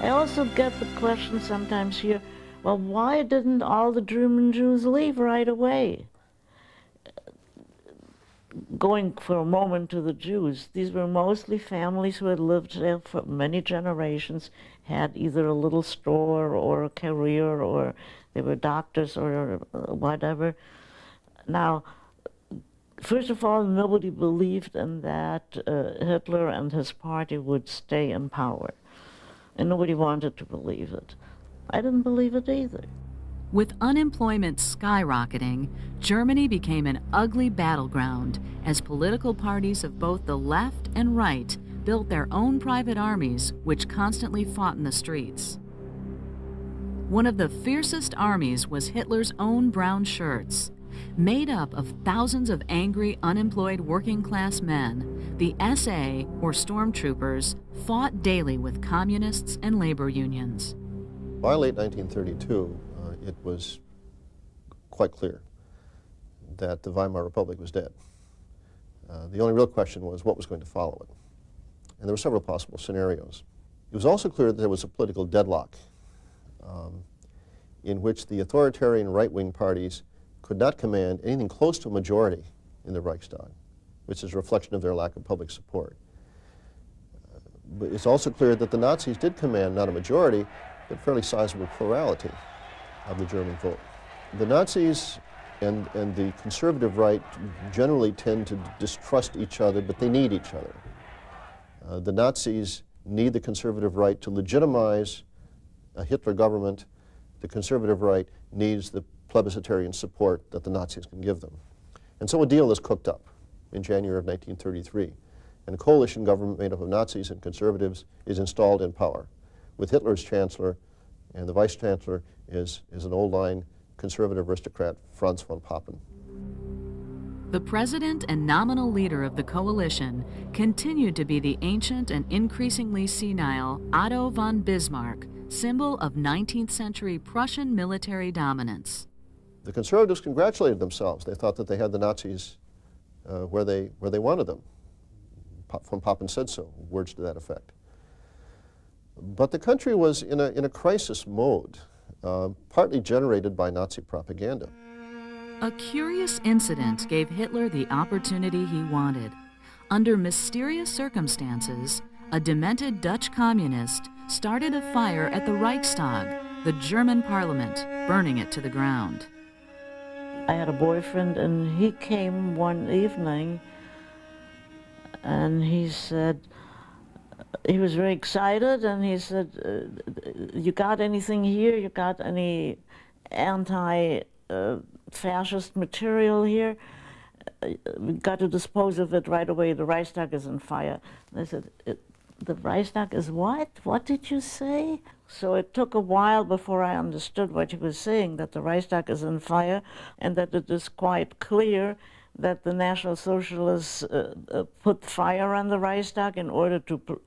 I also get the question sometimes here, well, why didn't all the German Jews leave right away? Going for a moment to the Jews, these were mostly families who had lived there for many generations, had either a little store or a career, or they were doctors or whatever. Now, first of all, nobody believed in that Hitler and his party would stay in power, and nobody wanted to believe it. I didn't believe it either. With unemployment skyrocketing, Germany became an ugly battleground as political parties of both the left and right built their own private armies which constantly fought in the streets. One of the fiercest armies was Hitler's own brown shirts. Made up of thousands of angry, unemployed working-class men, the SA, or stormtroopers, fought daily with communists and labor unions. By late 1932, it was quite clear that the Weimar Republic was dead. The only real question was what was going to follow it. And there were several possible scenarios. It was also clear that there was a political deadlock in which the authoritarian right-wing parties could not command anything close to a majority in the Reichstag, which is a reflection of their lack of public support. But it's also clear that the Nazis did command not a majority, but fairly sizable plurality of the German vote. The Nazis and the conservative right generally tend to distrust each other, but they need each other. The Nazis need the conservative right to legitimize a Hitler government. The conservative right needs the plebiscitarian support that the Nazis can give them. And so a deal is cooked up in January of 1933, and a coalition government made up of Nazis and conservatives is installed in power, with Hitler's chancellor, and the vice chancellor is an old-line conservative aristocrat, Franz von Papen. The president and nominal leader of the coalition continued to be the ancient and increasingly senile Otto von Bismarck, symbol of 19th century Prussian military dominance. The conservatives congratulated themselves. They thought that they had the Nazis where they wanted them. Von Papen said so, words to that effect. But the country was in a crisis mode, partly generated by Nazi propaganda. A curious incident gave Hitler the opportunity he wanted. Under mysterious circumstances, a demented Dutch communist started a fire at the Reichstag, the German parliament, burning it to the ground. I had a boyfriend, and he came one evening, and he said, he was very excited, and he said, you got anything here? You got any anti-fascist material here? We got to dispose of it right away. The Reichstag is on fire. And I said, the Reichstag is what? What did you say? So it took a while before I understood what he was saying, that the Reichstag is on fire, and that it is quite clear that the National Socialists put fire on the Reichstag in order to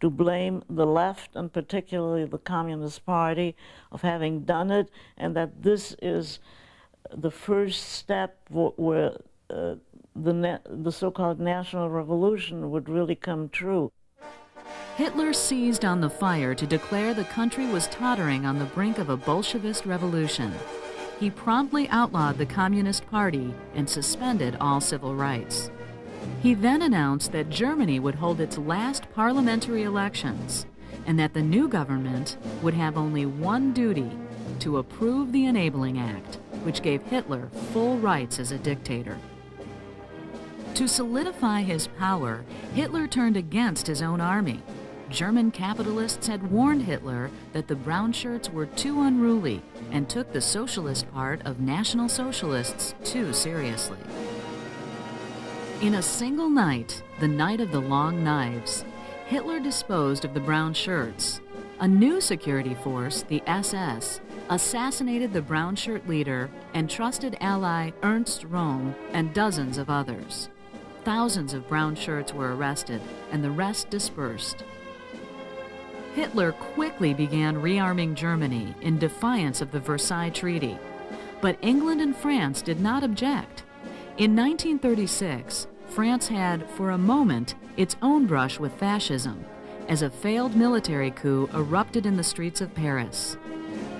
blame the left, and particularly the Communist Party, of having done it, and that this is the first step where the so-called national revolution would really come true. Hitler seized on the fire to declare the country was tottering on the brink of a Bolshevist revolution. He promptly outlawed the Communist Party and suspended all civil rights. He then announced that Germany would hold its last parliamentary elections and that the new government would have only one duty: to approve the Enabling Act, which gave Hitler full rights as a dictator. To solidify his power, Hitler turned against his own army. German capitalists had warned Hitler that the brown shirts were too unruly and took the socialist part of National Socialists too seriously. In a single night, the night of the long knives, Hitler disposed of the brown shirts. A new security force, the SS, assassinated the brown shirt leader and trusted ally Ernst Röhm and dozens of others. Thousands of brown shirts were arrested and the rest dispersed. Hitler quickly began rearming Germany in defiance of the Versailles Treaty, but England and France did not object. In 1936, France had, for a moment, its own brush with fascism, as a failed military coup erupted in the streets of Paris.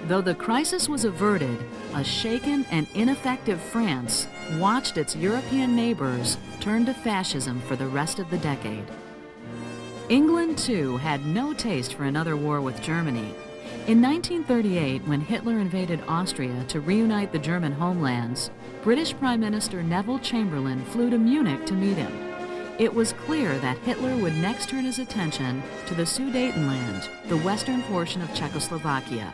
Though the crisis was averted, a shaken and ineffective France watched its European neighbors turn to fascism for the rest of the decade. England, too, had no taste for another war with Germany. In 1938, when Hitler invaded Austria to reunite the German homelands, British Prime Minister Neville Chamberlain flew to Munich to meet him. It was clear that Hitler would next turn his attention to the Sudetenland, the western portion of Czechoslovakia.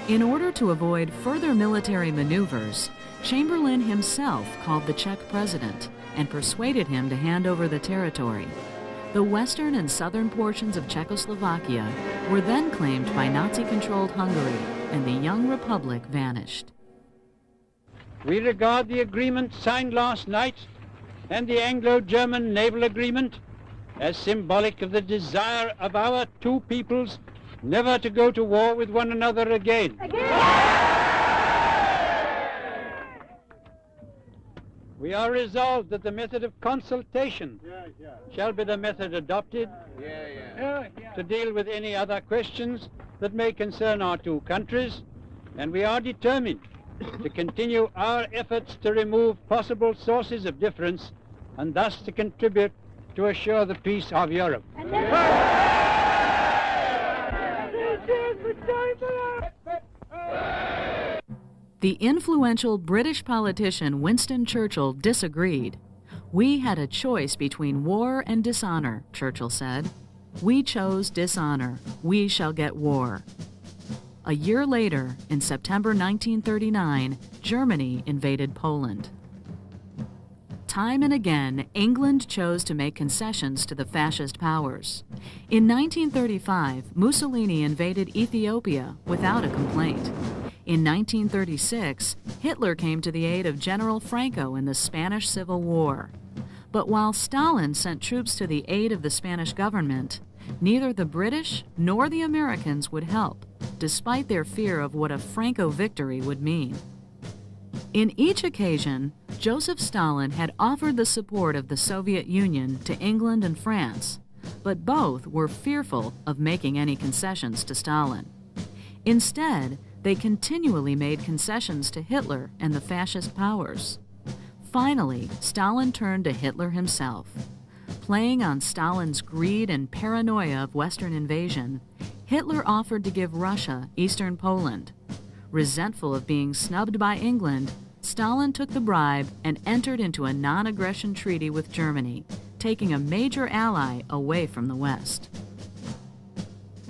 In order to avoid further military maneuvers, Chamberlain himself called the Czech president and persuaded him to hand over the territory. The western and southern portions of Czechoslovakia were then claimed by Nazi-controlled Hungary, and the young republic vanished. We regard the agreement signed last night and the Anglo-German naval agreement as symbolic of the desire of our two peoples never to go to war with one another again. We are resolved that the method of consultation shall be the method adopted to deal with any other questions that may concern our two countries, and we are determined to continue our efforts to remove possible sources of difference and thus to contribute to assure the peace of Europe. The influential British politician Winston Churchill disagreed. "We had a choice between war and dishonor," Churchill said. "We chose dishonor. We shall get war." A year later, in September 1939, Germany invaded Poland. Time and again, England chose to make concessions to the fascist powers. In 1935, Mussolini invaded Ethiopia without a complaint. In 1936, Hitler came to the aid of General Franco in the Spanish Civil War. But while Stalin sent troops to the aid of the Spanish government, neither the British nor the Americans would help, despite their fear of what a Franco victory would mean. In each occasion, Joseph Stalin had offered the support of the Soviet Union to England and France, but both were fearful of making any concessions to Stalin. Instead, they continually made concessions to Hitler and the fascist powers. Finally, Stalin turned to Hitler himself. Playing on Stalin's greed and paranoia of Western invasion, Hitler offered to give Russia Eastern Poland. Resentful of being snubbed by England, Stalin took the bribe and entered into a non-aggression treaty with Germany, taking a major ally away from the West.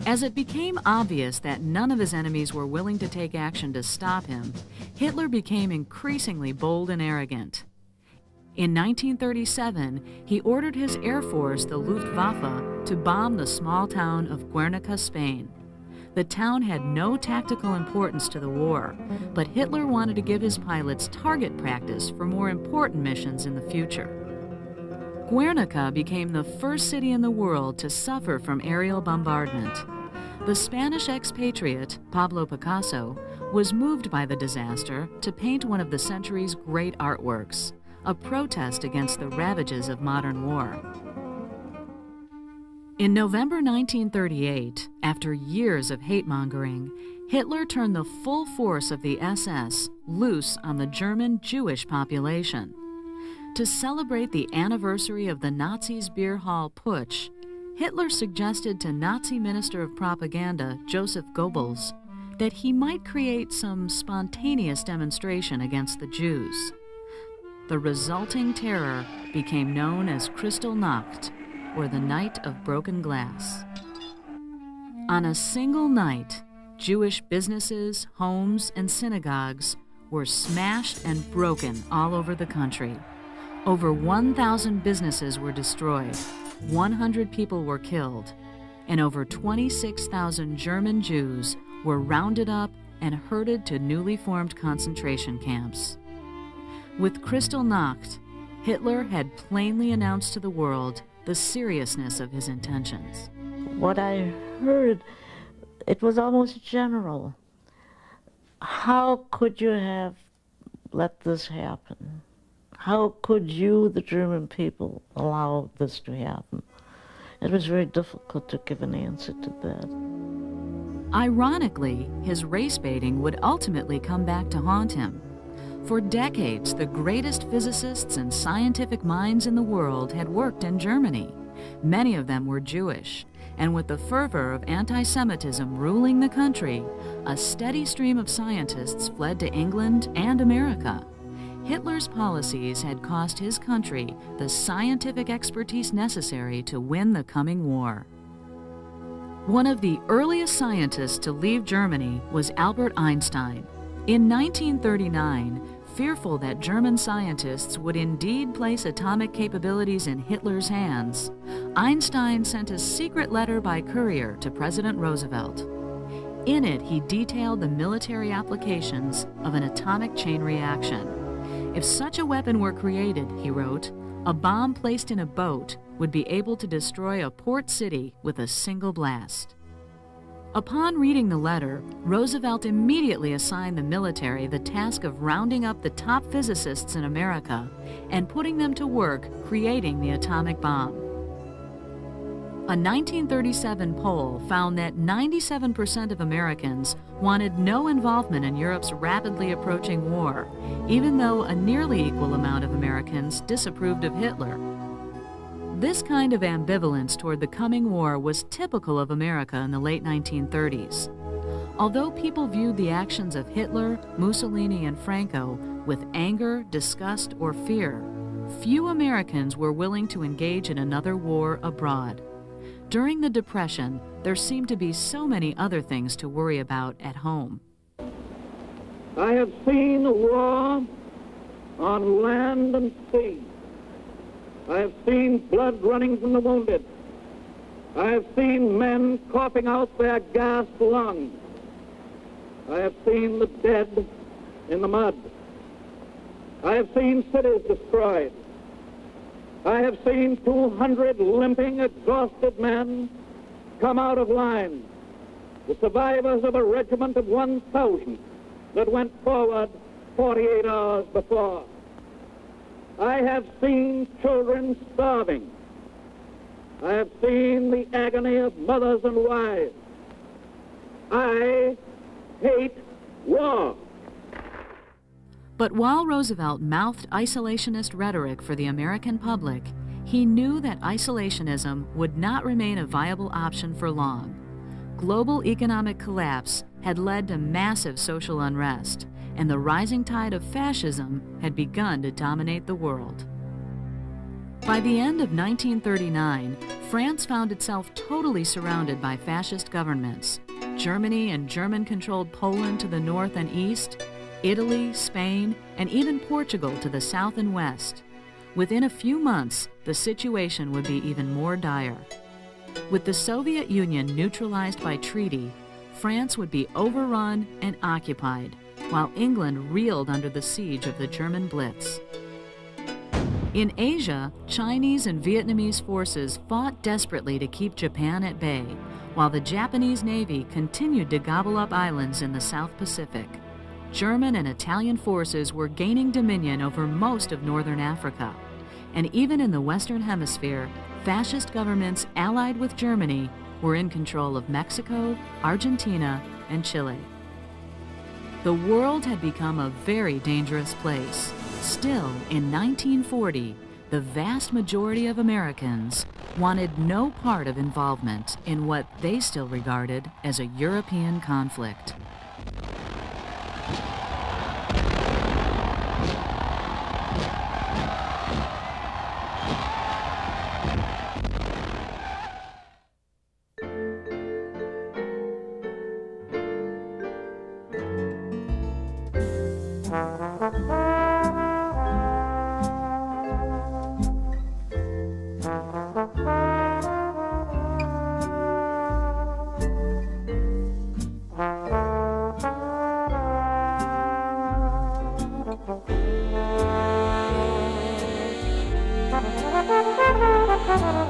As it became obvious that none of his enemies were willing to take action to stop him, Hitler became increasingly bold and arrogant. In 1937, he ordered his air force, the Luftwaffe, to bomb the small town of Guernica, Spain. The town had no tactical importance to the war, but Hitler wanted to give his pilots target practice for more important missions in the future. Guernica became the first city in the world to suffer from aerial bombardment. The Spanish expatriate, Pablo Picasso, was moved by the disaster to paint one of the century's great artworks, a protest against the ravages of modern war. In November 1938, after years of hate-mongering, Hitler turned the full force of the SS loose on the German Jewish population. To celebrate the anniversary of the Nazis' beer hall putsch, Hitler suggested to Nazi Minister of Propaganda Joseph Goebbels that he might create some spontaneous demonstration against the Jews. The resulting terror became known as Kristallnacht, or the Night of Broken Glass. On a single night, Jewish businesses, homes, and synagogues were smashed and broken all over the country. Over 1,000 businesses were destroyed, 100 people were killed, and over 26,000 German Jews were rounded up and herded to newly formed concentration camps. With Kristallnacht, Hitler had plainly announced to the world the seriousness of his intentions. What I heard, it was almost general. How could you have let this happen? How could you, the German people, allow this to happen? It was very difficult to give an answer to that. Ironically, his race baiting would ultimately come back to haunt him. For decades, the greatest physicists and scientific minds in the world had worked in Germany. Many of them were Jewish, and with the fervor of anti-Semitism ruling the country, a steady stream of scientists fled to England and America. Hitler's policies had cost his country the scientific expertise necessary to win the coming war. One of the earliest scientists to leave Germany was Albert Einstein. In 1939, fearful that German scientists would indeed place atomic capabilities in Hitler's hands, Einstein sent a secret letter by courier to President Roosevelt. In it, he detailed the military applications of an atomic chain reaction. If such a weapon were created, he wrote, a bomb placed in a boat would be able to destroy a port city with a single blast. Upon reading the letter, Roosevelt immediately assigned the military the task of rounding up the top physicists in America and putting them to work creating the atomic bomb. A 1937 poll found that 97% of Americans wanted no involvement in Europe's rapidly approaching war, even though a nearly equal amount of Americans disapproved of Hitler. This kind of ambivalence toward the coming war was typical of America in the late 1930s. Although people viewed the actions of Hitler, Mussolini, and Franco with anger, disgust, or fear, few Americans were willing to engage in another war abroad. During the Depression, there seemed to be so many other things to worry about at home. I have seen a war on land and sea. I have seen blood running from the wounded. I have seen men coughing out their gasped lungs. I have seen the dead in the mud. I have seen cities destroyed. I have seen 200 limping, exhausted men come out of line, the survivors of a regiment of 1,000 that went forward 48 hours before. I have seen children starving. I have seen the agony of mothers and wives. I hate war. But while Roosevelt mouthed isolationist rhetoric for the American public, he knew that isolationism would not remain a viable option for long. Global economic collapse had led to massive social unrest, and the rising tide of fascism had begun to dominate the world. By the end of 1939, France found itself totally surrounded by fascist governments. Germany and German-controlled Poland to the north and east, Italy, Spain, and even Portugal to the south and west. Within a few months, the situation would be even more dire. With the Soviet Union neutralized by treaty, France would be overrun and occupied, while England reeled under the siege of the German Blitz. In Asia, Chinese and Vietnamese forces fought desperately to keep Japan at bay, while the Japanese Navy continued to gobble up islands in the South Pacific. German and Italian forces were gaining dominion over most of northern Africa. And even in the Western Hemisphere, fascist governments allied with Germany were in control of Mexico, Argentina, and Chile. The world had become a very dangerous place. Still, in 1940, the vast majority of Americans wanted no part of involvement in what they still regarded as a European conflict. Thank you.